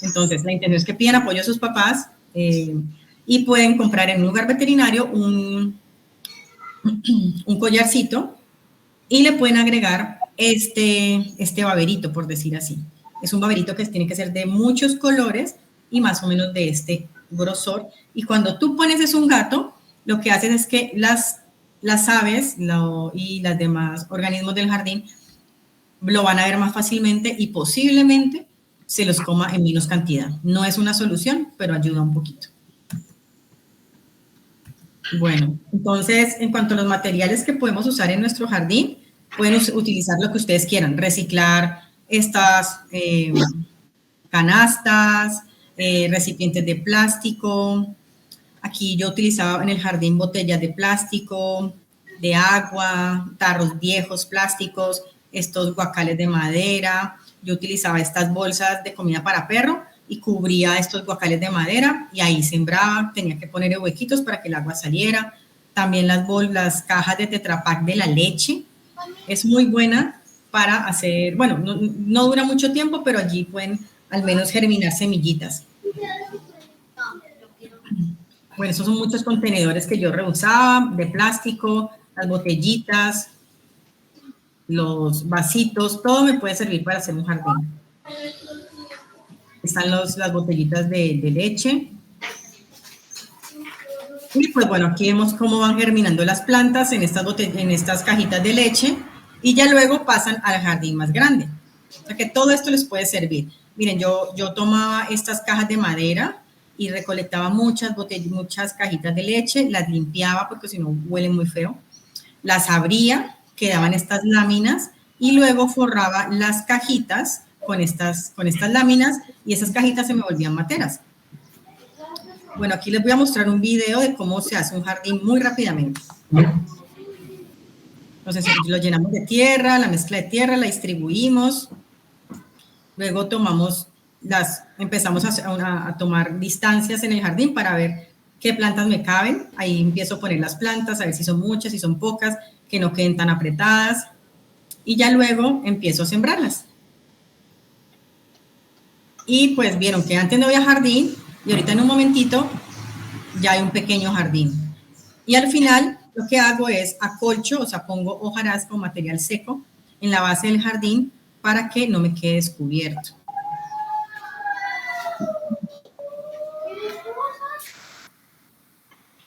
Entonces, la intención es que pidan apoyo a sus papás y pueden comprar en un lugar veterinario un collarcito y le pueden agregar este baberito, por decir así. Es un baberito que tiene que ser de muchos colores y más o menos de este grosor. Y cuando tú pones es un gato, lo que haces es que las aves y los demás organismos del jardín lo van a ver más fácilmente y posiblemente se los coma en menos cantidad. No es una solución, pero ayuda un poquito. Bueno, entonces, en cuanto a los materiales que podemos usar en nuestro jardín, pueden utilizar lo que ustedes quieran, reciclar estas canastas, recipientes de plástico. Aquí yo utilizaba en el jardín botellas de plástico, de agua, tarros viejos plásticos, estos guacales de madera. Yo utilizaba estas bolsas de comida para perro y cubría estos guacales de madera y ahí sembraba, tenía que poner huequitos para que el agua saliera. También las cajas de Tetra Pak de la leche, es muy buena para hacer, bueno, no dura mucho tiempo, pero allí pueden al menos germinar semillitas. Bueno, esos son muchos contenedores que yo reusaba, de plástico, las botellitas, los vasitos, todo me puede servir para hacer un jardín. Están las botellitas de leche. Y pues bueno, aquí vemos cómo van germinando las plantas en estas cajitas de leche y ya luego pasan al jardín más grande. O sea que todo esto les puede servir. Miren, yo tomaba estas cajas de madera y recolectaba muchas cajitas de leche, las limpiaba porque si no huele muy feo, las abría, quedaban estas láminas y luego forraba las cajitas con estas láminas y esas cajitas se me volvían materas. Bueno, aquí les voy a mostrar un video de cómo se hace un jardín muy rápidamente. Entonces lo llenamos de tierra, la mezcla de tierra, la distribuimos, luego empezamos a tomar distancias en el jardín para ver qué plantas me caben. Ahí empiezo a poner las plantas, a ver si son muchas, si son pocas, que no queden tan apretadas. Y ya luego empiezo a sembrarlas. Y pues vieron que antes no había jardín y ahorita en un momentito ya hay un pequeño jardín. Y al final lo que hago es acolcho, o sea, pongo hojarasca o material seco en la base del jardín para que no me quede descubierto.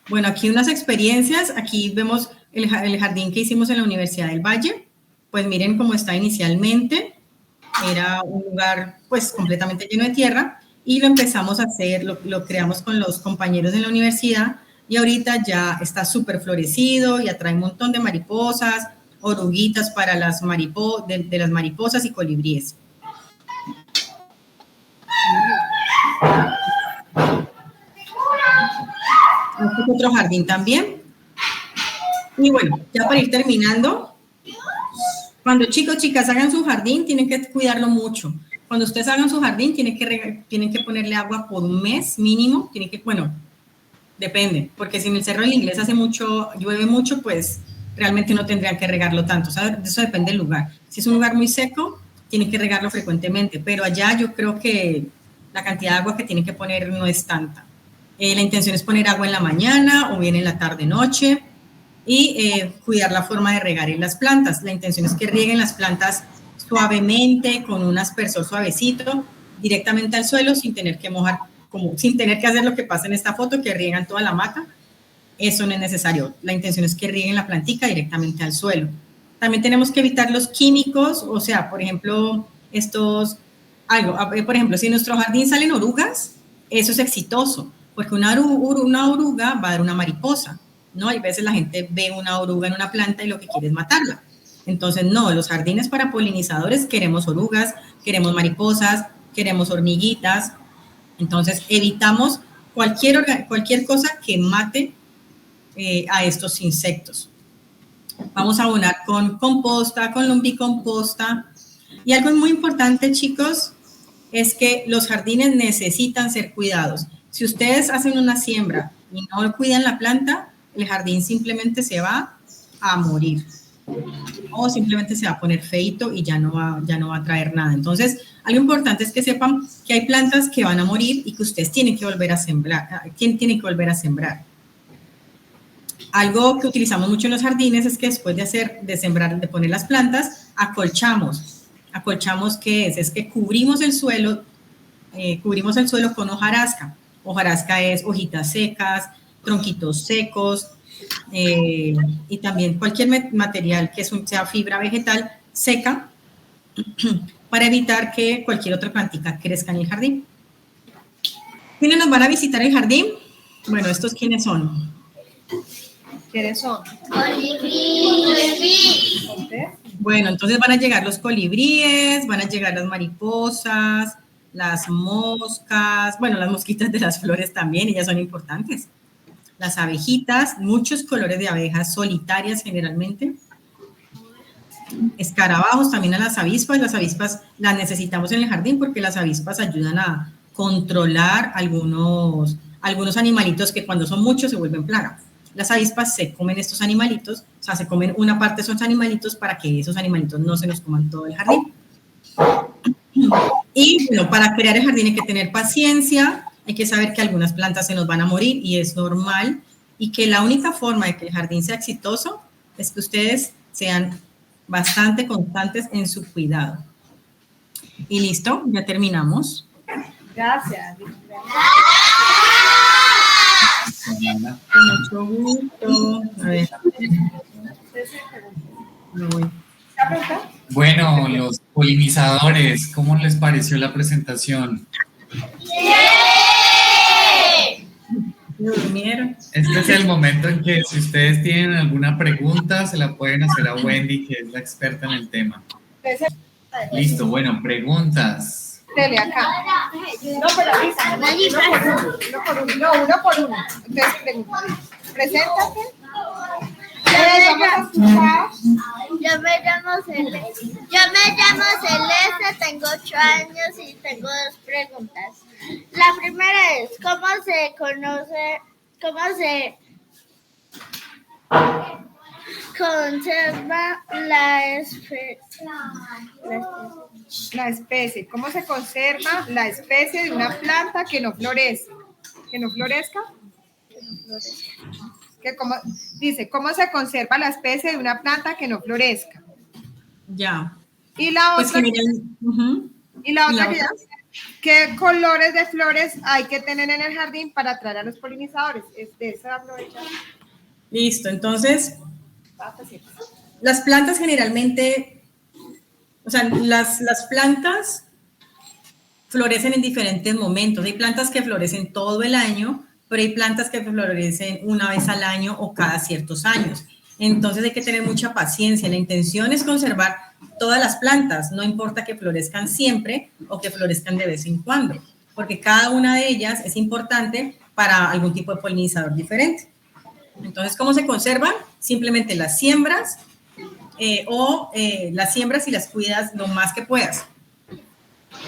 Bueno, aquí unas experiencias. Aquí vemos el jardín que hicimos en la Universidad del Valle. Pues miren cómo está inicialmente. Era un lugar pues completamente lleno de tierra y lo empezamos a hacer, lo creamos con los compañeros de la universidad y ahorita ya está súper florecido y atrae un montón de mariposas, oruguitas para de las mariposas y colibríes. Este es otro jardín también. Y bueno, ya para ir terminando, cuando chicos, chicas hagan su jardín, tienen que cuidarlo mucho. Cuando ustedes hagan su jardín, tienen que ponerle agua por un mes mínimo. Bueno, depende, porque si en el Cerro del Inglés llueve mucho, pues realmente no tendrían que regarlo tanto. O sea, eso depende del lugar. Si es un lugar muy seco, tienen que regarlo frecuentemente, pero allá yo creo que la cantidad de agua que tienen que poner no es tanta. La intención es poner agua en la mañana o bien en la tarde-noche y cuidar la forma de regar en las plantas. La intención es que rieguen las plantas suavemente, con un aspersor suavecito, directamente al suelo, sin tener que mojar, sin tener que hacer lo que pasa en esta foto, que riegan toda la mata. Eso no es necesario. La intención es que rieguen la plantica directamente al suelo. También tenemos que evitar los químicos, o sea, por ejemplo, por ejemplo, si en nuestro jardín salen orugas, eso es exitoso, porque una oruga va a dar una mariposa, ¿no? Hay veces la gente ve una oruga en una planta y lo que quiere es matarla. Entonces, no, los jardines para polinizadores queremos orugas, queremos mariposas, queremos hormiguitas. Entonces, evitamos cualquier cosa que mate a estos insectos. Vamos a abonar con composta, con lumbicomposta. Y algo muy importante, chicos, es que los jardines necesitan ser cuidados. Si ustedes hacen una siembra y no cuidan la planta, el jardín simplemente se va a morir. O simplemente se va a poner feito y ya no va a traer nada. Entonces, algo importante es que sepan que hay plantas que van a morir y que ustedes tienen que volver a sembrar. Algo que utilizamos mucho en los jardines es que después de poner las plantas, acolchamos. Acolchamos, ¿qué es? Es que cubrimos el suelo con hojarasca. Hojarasca es hojitas secas, tronquitos secos, y también cualquier material que sea fibra vegetal seca para evitar que cualquier otra plantita crezca en el jardín. ¿Quiénes nos van a visitar el jardín? Bueno, ¿estos quiénes son? ¿Quiénes son? Colibrí. Bueno, entonces van a llegar los colibríes, van a llegar las mariposas, las moscas, bueno, las mosquitas de las flores también, ellas son importantes. las abejitas, muchos colores de abejas solitarias generalmente, escarabajos, también a las avispas las necesitamos en el jardín porque las avispas ayudan a controlar algunos animalitos que cuando son muchos se vuelven plaga. Las avispas se comen estos animalitos, o sea, se comen una parte de esos animalitos para que esos animalitos no se nos coman todo el jardín. Y bueno, para crear el jardín hay que tener paciencia, hay que saber que algunas plantas se nos van a morir y es normal, y que la única forma de que el jardín sea exitoso es que ustedes sean bastante constantes en su cuidado. Y listo, ya terminamos. Gracias. Con mucho gusto. A ver. Me voy. Bueno, los polinizadores, ¿cómo les pareció la presentación? Durmieron. Este es el momento en que si ustedes tienen alguna pregunta, se la pueden hacer a Wendy, que es la experta en el tema. Listo, bueno, preguntas. Dele acá. No, pero avisa, uno por uno. Entonces, preséntate. Yo me llamo Celeste, tengo 8 años y tengo 2 preguntas. La primera es, ¿cómo se conserva la especie? La especie. ¿Cómo se conserva la especie de una planta que no florece? ¿Que no florezca? Dice, ¿cómo se conserva la especie de una planta que no florezca? Ya. Y la Pues otra, uh-huh. ¿qué colores de flores hay que tener en el jardín para atraer a los polinizadores? De eso aprovechar. Listo, entonces, las plantas generalmente, o sea, las plantas florecen en diferentes momentos. Hay plantas que florecen todo el año, pero hay plantas que florecen una vez al año o cada ciertos años. Entonces hay que tener mucha paciencia. La intención es conservar todas las plantas, no importa que florezcan siempre o que florezcan de vez en cuando, porque cada una de ellas es importante para algún tipo de polinizador diferente. Entonces, ¿cómo se conservan? Simplemente las siembras las siembras y las cuidas lo más que puedas.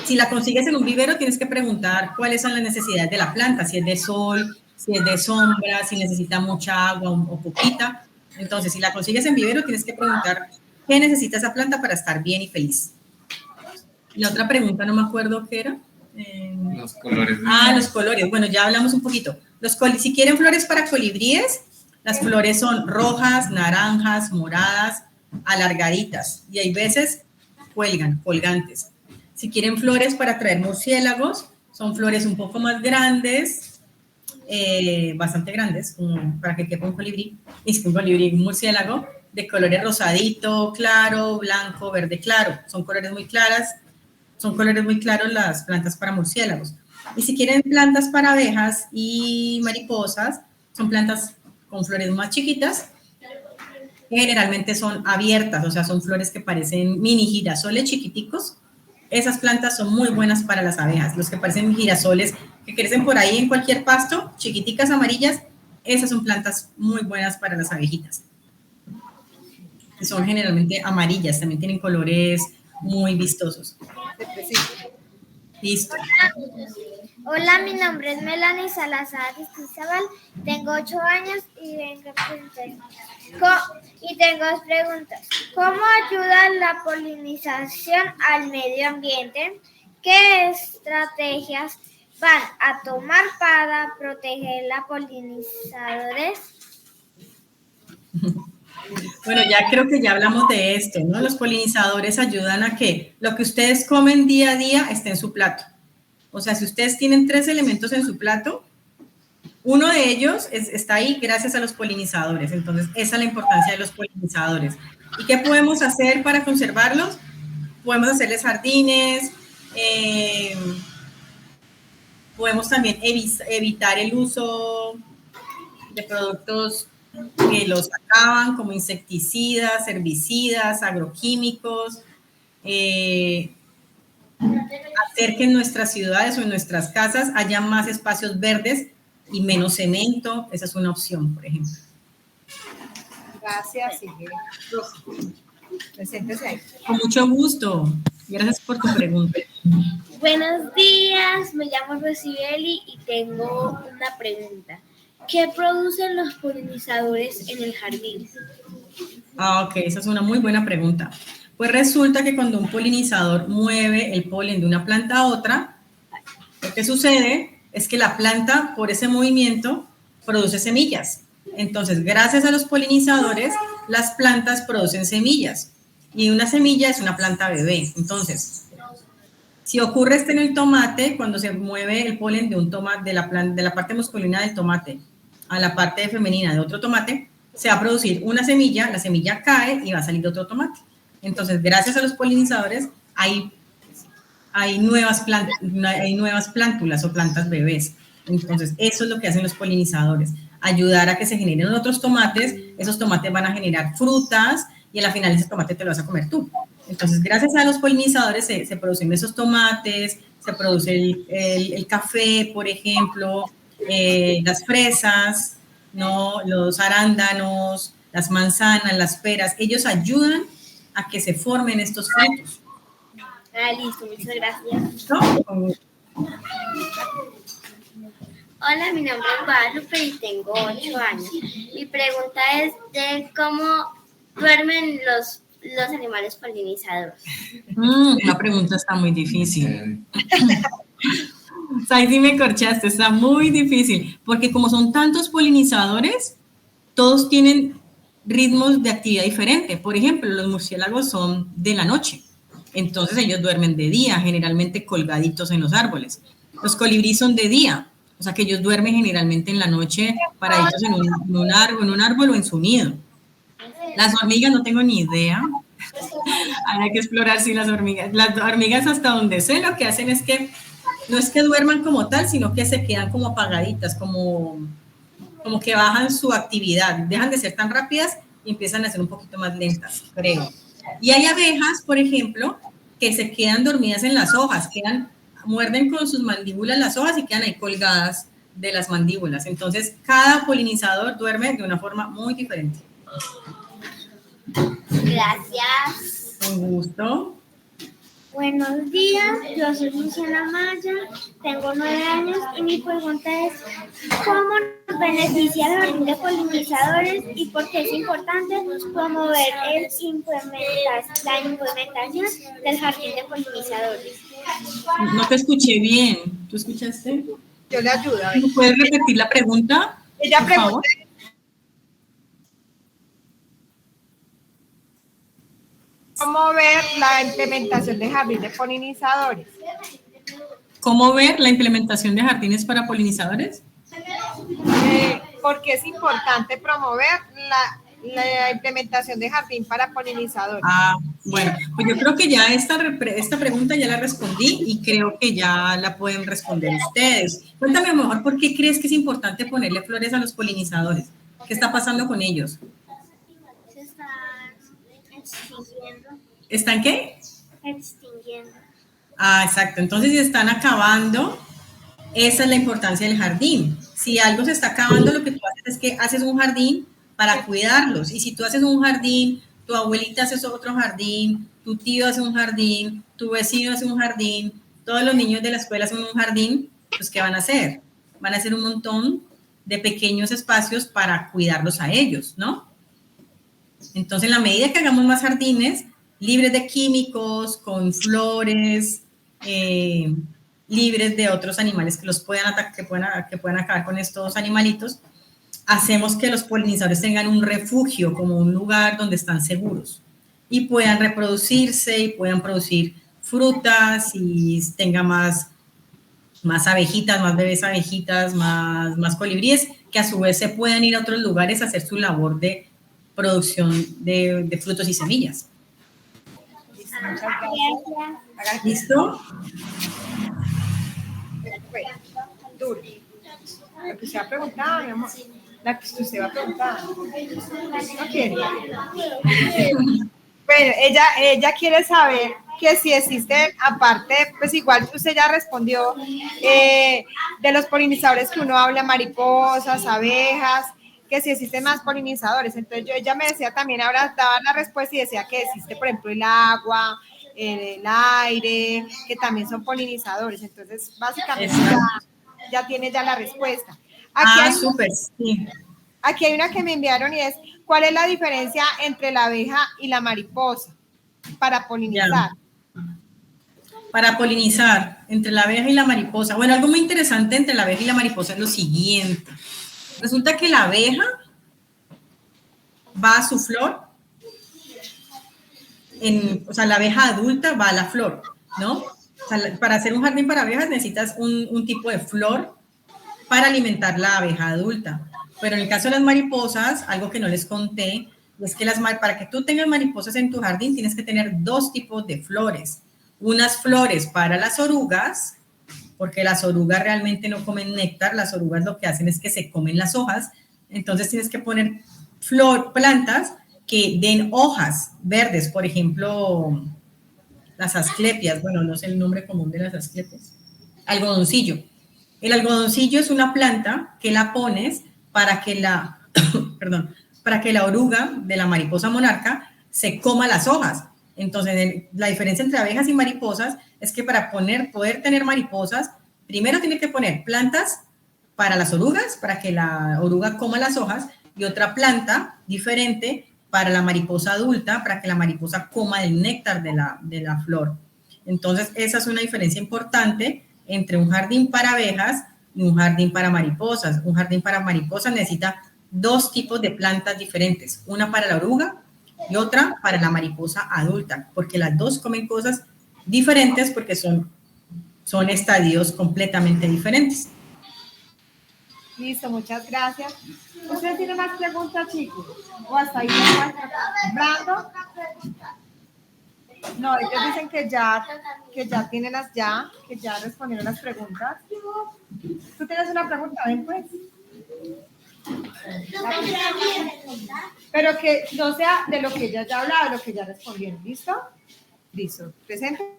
Si la consigues en un vivero, tienes que preguntar cuáles son las necesidades de la planta, si es de sol, si es de sombra, si necesita mucha agua o poquita. Entonces, si la consigues en vivero, tienes que preguntar qué necesita esa planta para estar bien y feliz. La otra pregunta, no me acuerdo qué era. Los colores. Los colores. Bueno, ya hablamos un poquito. Si quieren flores para colibríes, las flores son rojas, naranjas, moradas, alargaditas. Y hay veces colgantes. Si quieren flores para atraer murciélagos, son flores un poco más grandes, bastante grandes, como para que quepa un colibrí, un murciélago, de colores rosadito, claro, blanco, verde claro. Son colores muy claros las plantas para murciélagos. Y si quieren plantas para abejas y mariposas, son plantas con flores más chiquitas, que generalmente son abiertas, o sea, son flores que parecen mini girasoles chiquiticos. Esas plantas son muy buenas para las abejas. Los que parecen girasoles que crecen por ahí en cualquier pasto, chiquiticas amarillas, esas son plantas muy buenas para las abejitas. Y son generalmente amarillas, también tienen colores muy vistosos. Listo. Hola, mi nombre es Melanie Salazar Istizabal, tengo 8 años y tengo 2 preguntas. ¿Cómo ayuda la polinización al medio ambiente? ¿Qué estrategias van a tomar para proteger a polinizadores? Bueno, ya creo que ya hablamos de esto, ¿no? Los polinizadores ayudan a que lo que ustedes comen día a día esté en su plato. O sea, si ustedes tienen 3 elementos en su plato, uno de ellos está ahí gracias a los polinizadores. Entonces, esa es la importancia de los polinizadores. ¿Y qué podemos hacer para conservarlos? Podemos hacerles jardines, podemos también evitar el uso de productos que los acaban, como insecticidas, herbicidas, agroquímicos, hacer que en nuestras ciudades o en nuestras casas haya más espacios verdes y menos cemento. Esa es una opción, por ejemplo. Gracias, sigue. Preséntese ahí. Con mucho gusto. Gracias por tu pregunta. Buenos días, me llamo Rosibeli y tengo una pregunta. ¿Qué producen los polinizadores en el jardín? Ok, esa es una muy buena pregunta. Pues resulta que cuando un polinizador mueve el polen de una planta a otra, lo que sucede es que la planta, por ese movimiento, produce semillas. Entonces, gracias a los polinizadores, las plantas producen semillas. Y una semilla es una planta bebé. Entonces, si ocurre esto en el tomate, cuando se mueve el polen de un tomate, de la parte masculina del tomate a la parte femenina de otro tomate, se va a producir una semilla, la semilla cae y va a salir otro tomate. Entonces, gracias a los polinizadores, hay nuevas plántulas o plantas bebés. Entonces, eso es lo que hacen los polinizadores, ayudar a que se generen otros tomates. Esos tomates van a generar frutas y al final ese tomate te lo vas a comer tú. Entonces, gracias a los polinizadores se producen esos tomates, se produce el café, por ejemplo, las fresas, ¿no? Los arándanos, las manzanas, las peras. Ellos ayudan a que se formen estos frutos. Ah, listo, muchas gracias. ¿No? Hola, mi nombre es Guadalupe y tengo 8 años. Mi pregunta es de cómo duermen los animales polinizadores. La pregunta está muy difícil. O sea, ahí sí me corchaste, está muy difícil, porque como son tantos polinizadores, todos tienen ritmos de actividad diferente. Por ejemplo, los murciélagos son de la noche, entonces ellos duermen de día, generalmente colgaditos en los árboles. Los colibríes son de día, o sea que ellos duermen generalmente en la noche paraditos en un árbol o en su nido. Las hormigas no tengo ni idea. Hay que explorar si las hormigas hasta donde sé, lo que hacen es que no es que duerman como tal, sino que se quedan como apagaditas, como que bajan su actividad, dejan de ser tan rápidas y empiezan a ser un poquito más lentas, creo. Y hay abejas, por ejemplo, que se quedan dormidas en las hojas, muerden con sus mandíbulas las hojas y quedan ahí colgadas de las mandíbulas. Entonces, cada polinizador duerme de una forma muy diferente. Gracias. Con gusto. Buenos días, yo soy Luciana Maya, tengo 9 años y mi pregunta es ¿cómo nos beneficia el jardín de polinizadores y por qué es importante promover la implementación del jardín de polinizadores? No te escuché bien. ¿Tú escuchaste? Yo le ayudo. ¿Puedes repetir la pregunta? Ella por pregunta. favor? ¿Cómo ver la implementación de jardín de polinizadores? ¿Cómo ver la implementación de jardines para polinizadores? Porque es importante promover la implementación de jardín para polinizadores. Bueno, pues yo creo que ya esta pregunta ya la respondí y creo que ya la pueden responder ustedes. Cuéntame a lo mejor por qué crees que es importante ponerle flores a los polinizadores. ¿Qué está pasando con ellos? Se están extinguiendo. ¿Están qué? Extinguiendo. Exacto. Entonces, si están acabando, esa es la importancia del jardín. Si algo se está acabando, lo que tú haces es que haces un jardín para cuidarlos. Y si tú haces un jardín, tu abuelita hace otro jardín, tu tío hace un jardín, tu vecino hace un jardín, todos los niños de la escuela hacen un jardín, pues ¿qué van a hacer? Van a hacer un montón de pequeños espacios para cuidarlos a ellos, ¿no? Entonces, en la medida que hagamos más jardines, libres de químicos, con flores, libres de otros animales que los puedan atacar, que puedan acabar con estos animalitos, hacemos que los polinizadores tengan un refugio, como un lugar donde están seguros y puedan reproducirse y puedan producir frutas y tenga más abejitas, más bebés abejitas, más colibríes, que a su vez se puedan ir a otros lugares a hacer su labor de producción de frutos y semillas. Muchas gracias. ¿Listo? Duro. La que usted ha preguntado, mi amor. La que usted va a preguntar. ¿No quiere? Bueno, ella quiere saber que si existen, aparte, pues igual usted ya respondió, de los polinizadores que uno habla, mariposas, abejas, que si existen más polinizadores. Entonces ella me decía también, ahora daba la respuesta y decía que existe, por ejemplo, el agua, el aire, que también son polinizadores. Entonces, básicamente ya tiene ya la respuesta. Súper, sí. Aquí hay una que me enviaron y es, ¿cuál es la diferencia entre la abeja y la mariposa para polinizar? Ya. Para polinizar, entre la abeja y la mariposa. Bueno, algo muy interesante entre la abeja y la mariposa es lo siguiente. Resulta que la abeja va a su flor, o sea, la abeja adulta va a la flor, ¿no? O sea, para hacer un jardín para abejas necesitas un tipo de flor para alimentar la abeja adulta. Pero en el caso de las mariposas, algo que no les conté, es que para que tú tengas mariposas en tu jardín tienes que tener dos tipos de flores. Unas flores para las orugas, porque las orugas realmente no comen néctar, las orugas lo que hacen es que se comen las hojas, entonces tienes que poner plantas que den hojas verdes, por ejemplo, las asclepias, bueno, no sé el nombre común de las asclepias, algodoncillo. El algodoncillo es una planta que la pones para que para que la oruga de la mariposa monarca se coma las hojas. Entonces, la diferencia entre abejas y mariposas es que para poder tener mariposas, primero tiene que poner plantas para las orugas, para que la oruga coma las hojas, y otra planta diferente para la mariposa adulta, para que la mariposa coma el néctar de la flor. Entonces, esa es una diferencia importante entre un jardín para abejas y un jardín para mariposas. Un jardín para mariposas necesita dos tipos de plantas diferentes, una para la oruga y otra para la mariposa adulta, porque las dos comen cosas diferentes porque son estadios completamente diferentes. Listo, muchas gracias. ¿Ustedes tienen más preguntas, chicos? ¿O hasta ahí? ¿Brando? No, ellos dicen que ya tienen que ya respondieron las preguntas. ¿Tú tienes una pregunta? Ven, pues. Pero que no sea de lo que ella ya hablaba, de lo que ya respondieron. ¿Listo? Listo. Presente.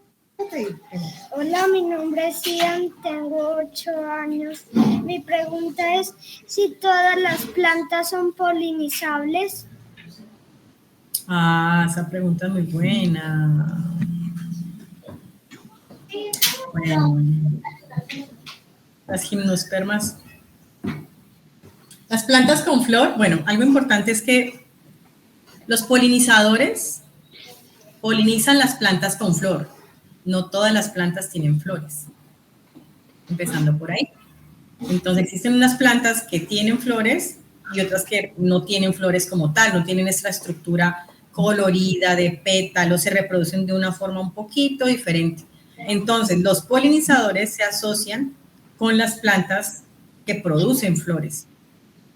Hola, mi nombre es Ian, tengo 8 años. Mi pregunta es si todas las plantas son polinizables. Esa pregunta es muy buena. Bueno, las gimnospermas. Las plantas con flor, bueno, algo importante es que los polinizadores polinizan las plantas con flor. No todas las plantas tienen flores. Empezando por ahí. Entonces existen unas plantas que tienen flores y otras que no tienen flores como tal, no tienen esta estructura colorida de pétalos, se reproducen de una forma un poquito diferente. Entonces, los polinizadores se asocian con las plantas que producen flores.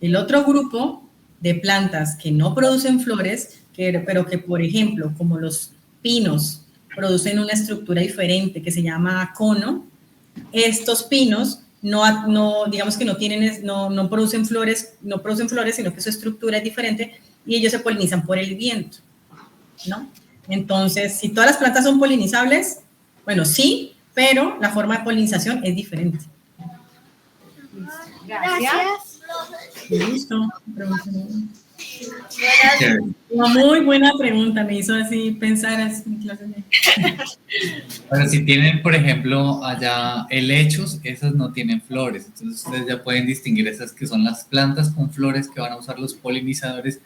El otro grupo de plantas que no producen flores, pero que, por ejemplo, como los pinos, producen una estructura diferente que se llama cono, estos pinos digamos que no producen flores, sino que su estructura es diferente y ellos se polinizan por el viento, ¿no? Entonces, si todas las plantas son polinizables, bueno, sí, pero la forma de polinización es diferente. Gracias. Listo. Una muy buena pregunta, me hizo así pensar así en clase de... Pero si tienen, por ejemplo, allá helechos, esas no tienen flores, entonces ustedes ya pueden distinguir esas que son las plantas con flores que van a usar los polinizadores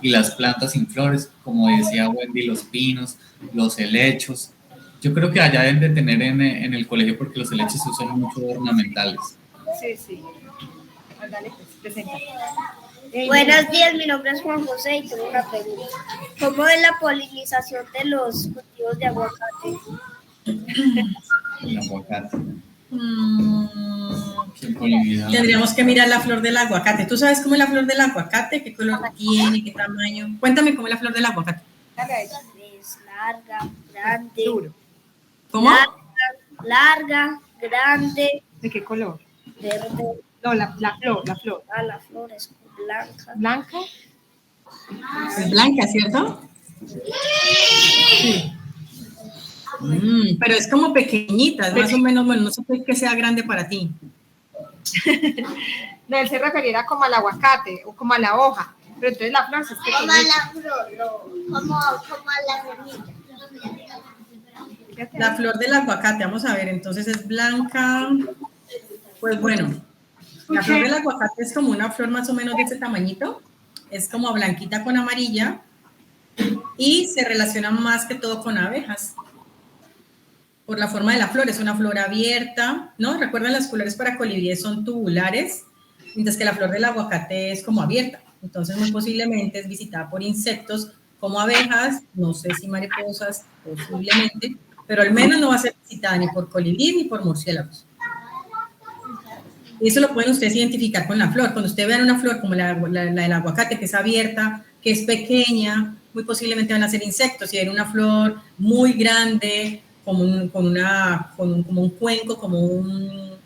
y las plantas sin flores, como decía Wendy, los pinos, los helechos. Yo creo que allá deben de tener en el colegio porque los helechos se usan mucho ornamentales. Sí. Dale, pues, presenta. Buenos días, mi nombre es Juan José y tengo una pregunta. ¿Cómo es la polinización de los cultivos de aguacate? El aguacate. Tendríamos que mirar la flor del aguacate. ¿Tú sabes cómo es la flor del aguacate? ¿Qué color tiene? ¿Qué tamaño? Cuéntame cómo es la flor del aguacate. Es larga, grande. Duro. ¿Cómo? Larga, grande. ¿De qué color? Verde. No, la flor. La flor es blanca. ¿Blanca? Es blanca, ¿cierto? Sí. Pero es como pequeñita, es más o menos, bueno, no sé que sea grande para ti. No, él se refería como al aguacate o como a la hoja, pero entonces la flor sí es Como a pequeñita. la flor, como a la semilla. La flor del aguacate, vamos a ver, entonces es blanca. Pues bueno, la flor del aguacate es como una flor más o menos de ese tamañito. Es como blanquita con amarilla y se relaciona más que todo con abejas. Por la forma de la flor, es una flor abierta, ¿no? Recuerdan, las flores para colibríes son tubulares, mientras que la flor del aguacate es como abierta. Entonces, muy posiblemente es visitada por insectos como abejas, no sé si mariposas, posiblemente, pero al menos no va a ser visitada ni por colibrí ni por murciélagos. Y eso lo pueden ustedes identificar con la flor. Cuando ustedes vean una flor como la del aguacate, que es abierta, que es pequeña, muy posiblemente van a ser insectos. Si ven una flor muy grande, como un cuenco, como una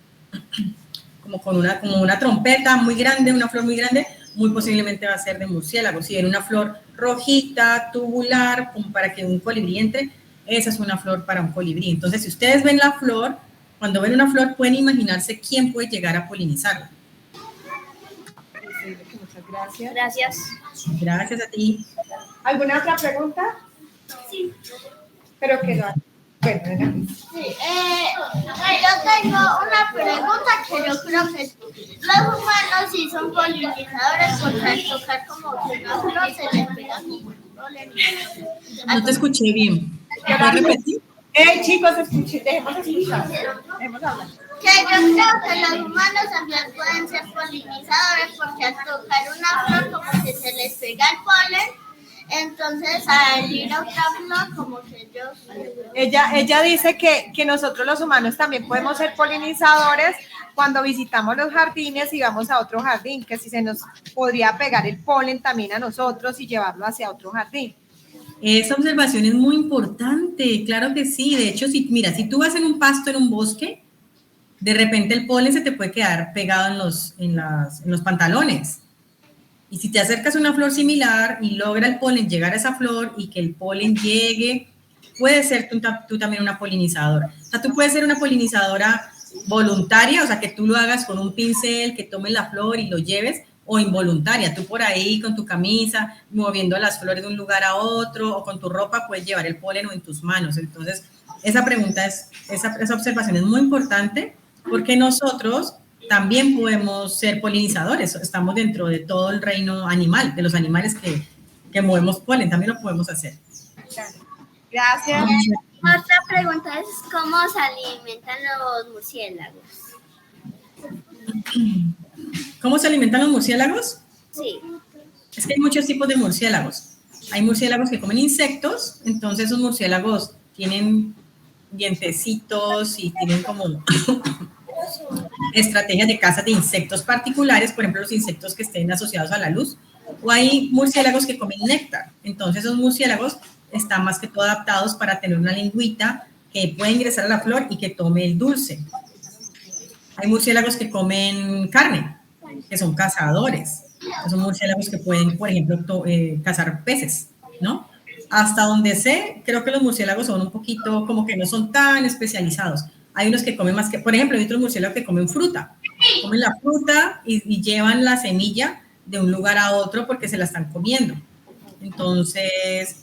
trompeta muy grande, una flor muy grande, muy posiblemente va a ser de murciélago. Si ven una flor rojita, tubular, como para que un colibrí entre, esa es una flor para un colibrí. Entonces, si ustedes ven la flor, cuando ven una flor pueden imaginarse quién puede llegar a polinizarla. Muchas gracias. Gracias. Gracias a ti. ¿Alguna otra pregunta? Sí. Pero que no. Bueno, venga. Sí, yo tengo una pregunta que yo creo que los humanos sí son polinizadores porque al tocar como que una flor se les pega como el polen. No te escuché bien. ¿Puedes repetir? Chicos, dejemos escuchar. Dejemos hablar. Que yo creo que los humanos también pueden ser polinizadores porque al tocar una flor como que se les pega el polen. Entonces, al ir a otra flor, como que ellos... Ella dice que nosotros los humanos también podemos ser polinizadores cuando visitamos los jardines y vamos a otro jardín, que si se nos podría pegar el polen también a nosotros y llevarlo hacia otro jardín. Esa observación es muy importante, claro que sí. De hecho, si tú vas en un pasto, en un bosque, de repente el polen se te puede quedar pegado en los pantalones. Y si te acercas a una flor similar y logra el polen llegar a esa flor y que el polen llegue, puedes ser tú también una polinizadora. O sea, tú puedes ser una polinizadora voluntaria, o sea, que tú lo hagas con un pincel, que tomes la flor y lo lleves, o involuntaria, tú por ahí con tu camisa, moviendo las flores de un lugar a otro, o con tu ropa puedes llevar el polen o en tus manos. Entonces, esa observación es muy importante porque nosotros también podemos ser polinizadores, estamos dentro de todo el reino animal, de los animales que movemos polen, también lo podemos hacer. Gracias. Otra pregunta es, ¿cómo se alimentan los murciélagos? ¿Cómo se alimentan los murciélagos? Sí. Es que hay muchos tipos de murciélagos. Hay murciélagos que comen insectos, entonces esos murciélagos tienen dientecitos y tienen como estrategias de caza de insectos particulares, por ejemplo, los insectos que estén asociados a la luz, o hay murciélagos que comen néctar. Entonces, esos murciélagos están más que todo adaptados para tener una lengüita que pueda ingresar a la flor y que tome el dulce. Hay murciélagos que comen carne, que son cazadores. Son murciélagos que pueden, por ejemplo, cazar peces, ¿no? Hasta donde sé, creo que los murciélagos son un poquito, como que no son tan especializados. Hay unos que comen más que, por ejemplo, hay otros murciélagos que comen fruta. Comen la fruta y llevan la semilla de un lugar a otro porque se la están comiendo. Entonces,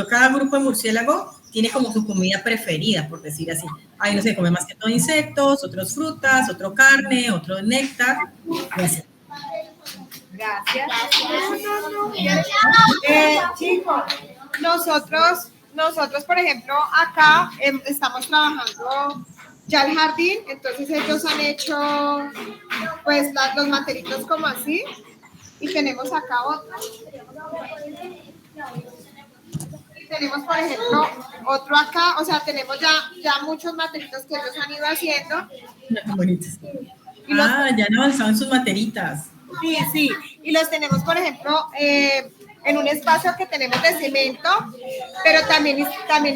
cada grupo de murciélago tiene como su comida preferida, por decir así. Hay unos que comen más que todo insectos, otros frutas, otro carne, otro néctar, y así. Gracias. Chicos, nosotros, por ejemplo, acá estamos trabajando ya el jardín, entonces ellos han hecho pues los mantelitos como así y tenemos acá otros. Y tenemos, por ejemplo, otro acá, o sea, tenemos ya muchos mantelitos que ellos han ido haciendo. Bonitos. Ya han avanzado en sus materitas. Sí, y los tenemos, por ejemplo, en un espacio que tenemos de cemento, pero también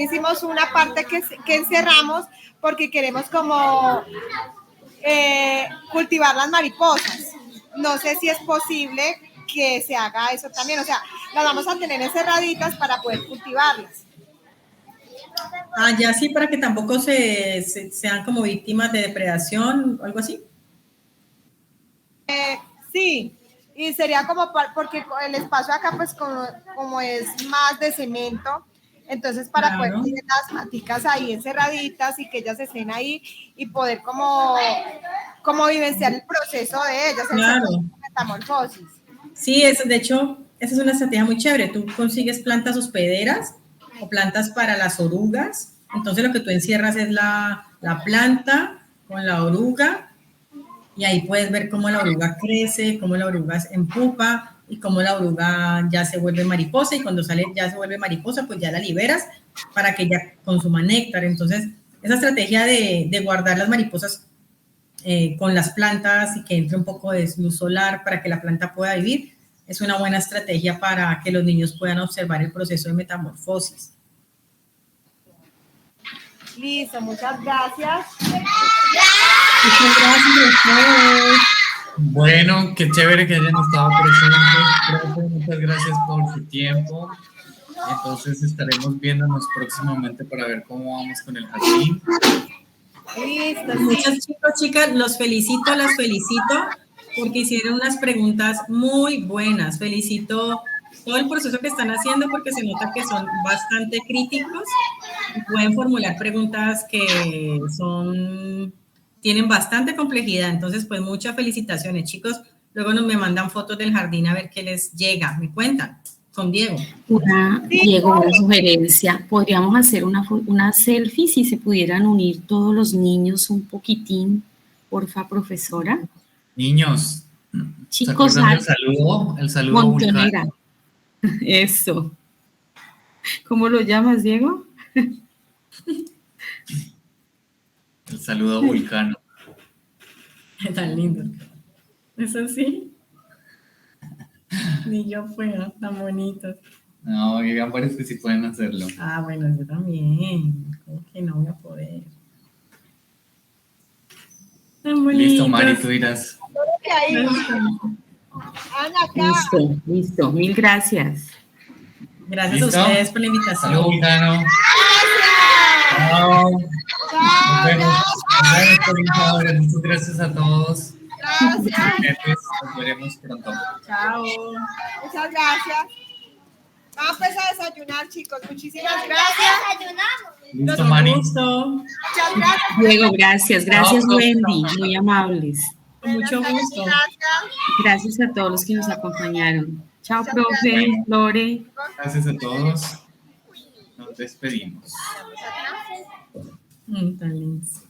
hicimos una parte que encerramos porque queremos como cultivar las mariposas. No sé si es posible que se haga eso también, o sea, las vamos a tener encerraditas para poder cultivarlas. Ah, ya sí, para que tampoco sean como víctimas de depredación o algo así. Sí, y sería como porque el espacio acá pues como es más de cemento, entonces para poder Claro. tener las maticas ahí encerraditas y que ellas estén ahí y poder como vivenciar el proceso de ellas, el Claro. proceso de metamorfosis. Sí, eso, de hecho, esa es una estrategia muy chévere. Tú consigues plantas hospederas o plantas para las orugas. Entonces lo que tú encierras es la planta con la oruga y ahí puedes ver cómo la oruga crece, cómo la oruga empupa y cómo la oruga ya se vuelve mariposa y cuando sale ya se vuelve mariposa, pues ya la liberas para que ella consuma néctar. Entonces, esa estrategia de guardar las mariposas con las plantas y que entre un poco de luz solar para que la planta pueda vivir, es una buena estrategia para que los niños puedan observar el proceso de metamorfosis. Listo, muchas gracias. Muchas gracias a ustedes. Bueno, qué chévere que hayan estado presentes. Profe, muchas gracias por su tiempo. Entonces estaremos viéndonos próximamente para ver cómo vamos con el jardín. Listo, sí. Muchos chicos, chicas, las felicito porque hicieron unas preguntas muy buenas. Felicito todo el proceso que están haciendo porque se nota que son bastante críticos y pueden formular preguntas que tienen bastante complejidad. Entonces, pues muchas felicitaciones, chicos. Luego me mandan fotos del jardín a ver qué les llega. Me cuentan con Diego. Diego, una sugerencia. Podríamos hacer una selfie si se pudieran unir todos los niños un poquitín, porfa, profesora. Niños, Chicos, ¿se acuerdan el saludo montonera. vulcano? Eso. ¿Cómo lo llamas, Diego? El saludo vulcano. Tan lindo. Eso sí. Ni yo puedo, tan bonitos. No, digan parece que sí pueden hacerlo. Ah, bueno, yo también. ¿Cómo que no voy a poder? Tan bonitos. Listo, Mari, tú dirás. Ahí. Ana, acá. Listo. Mil gracias. Gracias ¿Listo? a ustedes por la invitación. Saludo vulcano. Chao. Nos vemos. Muchas gracias a todos. Gracias. Nos veremos pronto. Chao. Muchas gracias. Vamos pues a desayunar, chicos. Muchísimas gracias. Listo, Con Mari. gusto. Muchas gracias. Diego, gracias. Gracias, Chao, Wendy. Muy amables. Con mucho gusto. Gracias. Gracias a todos los que nos acompañaron. Chao, Muchas profe, Lore. Gracias a todos. Nos despedimos. Tan lindos.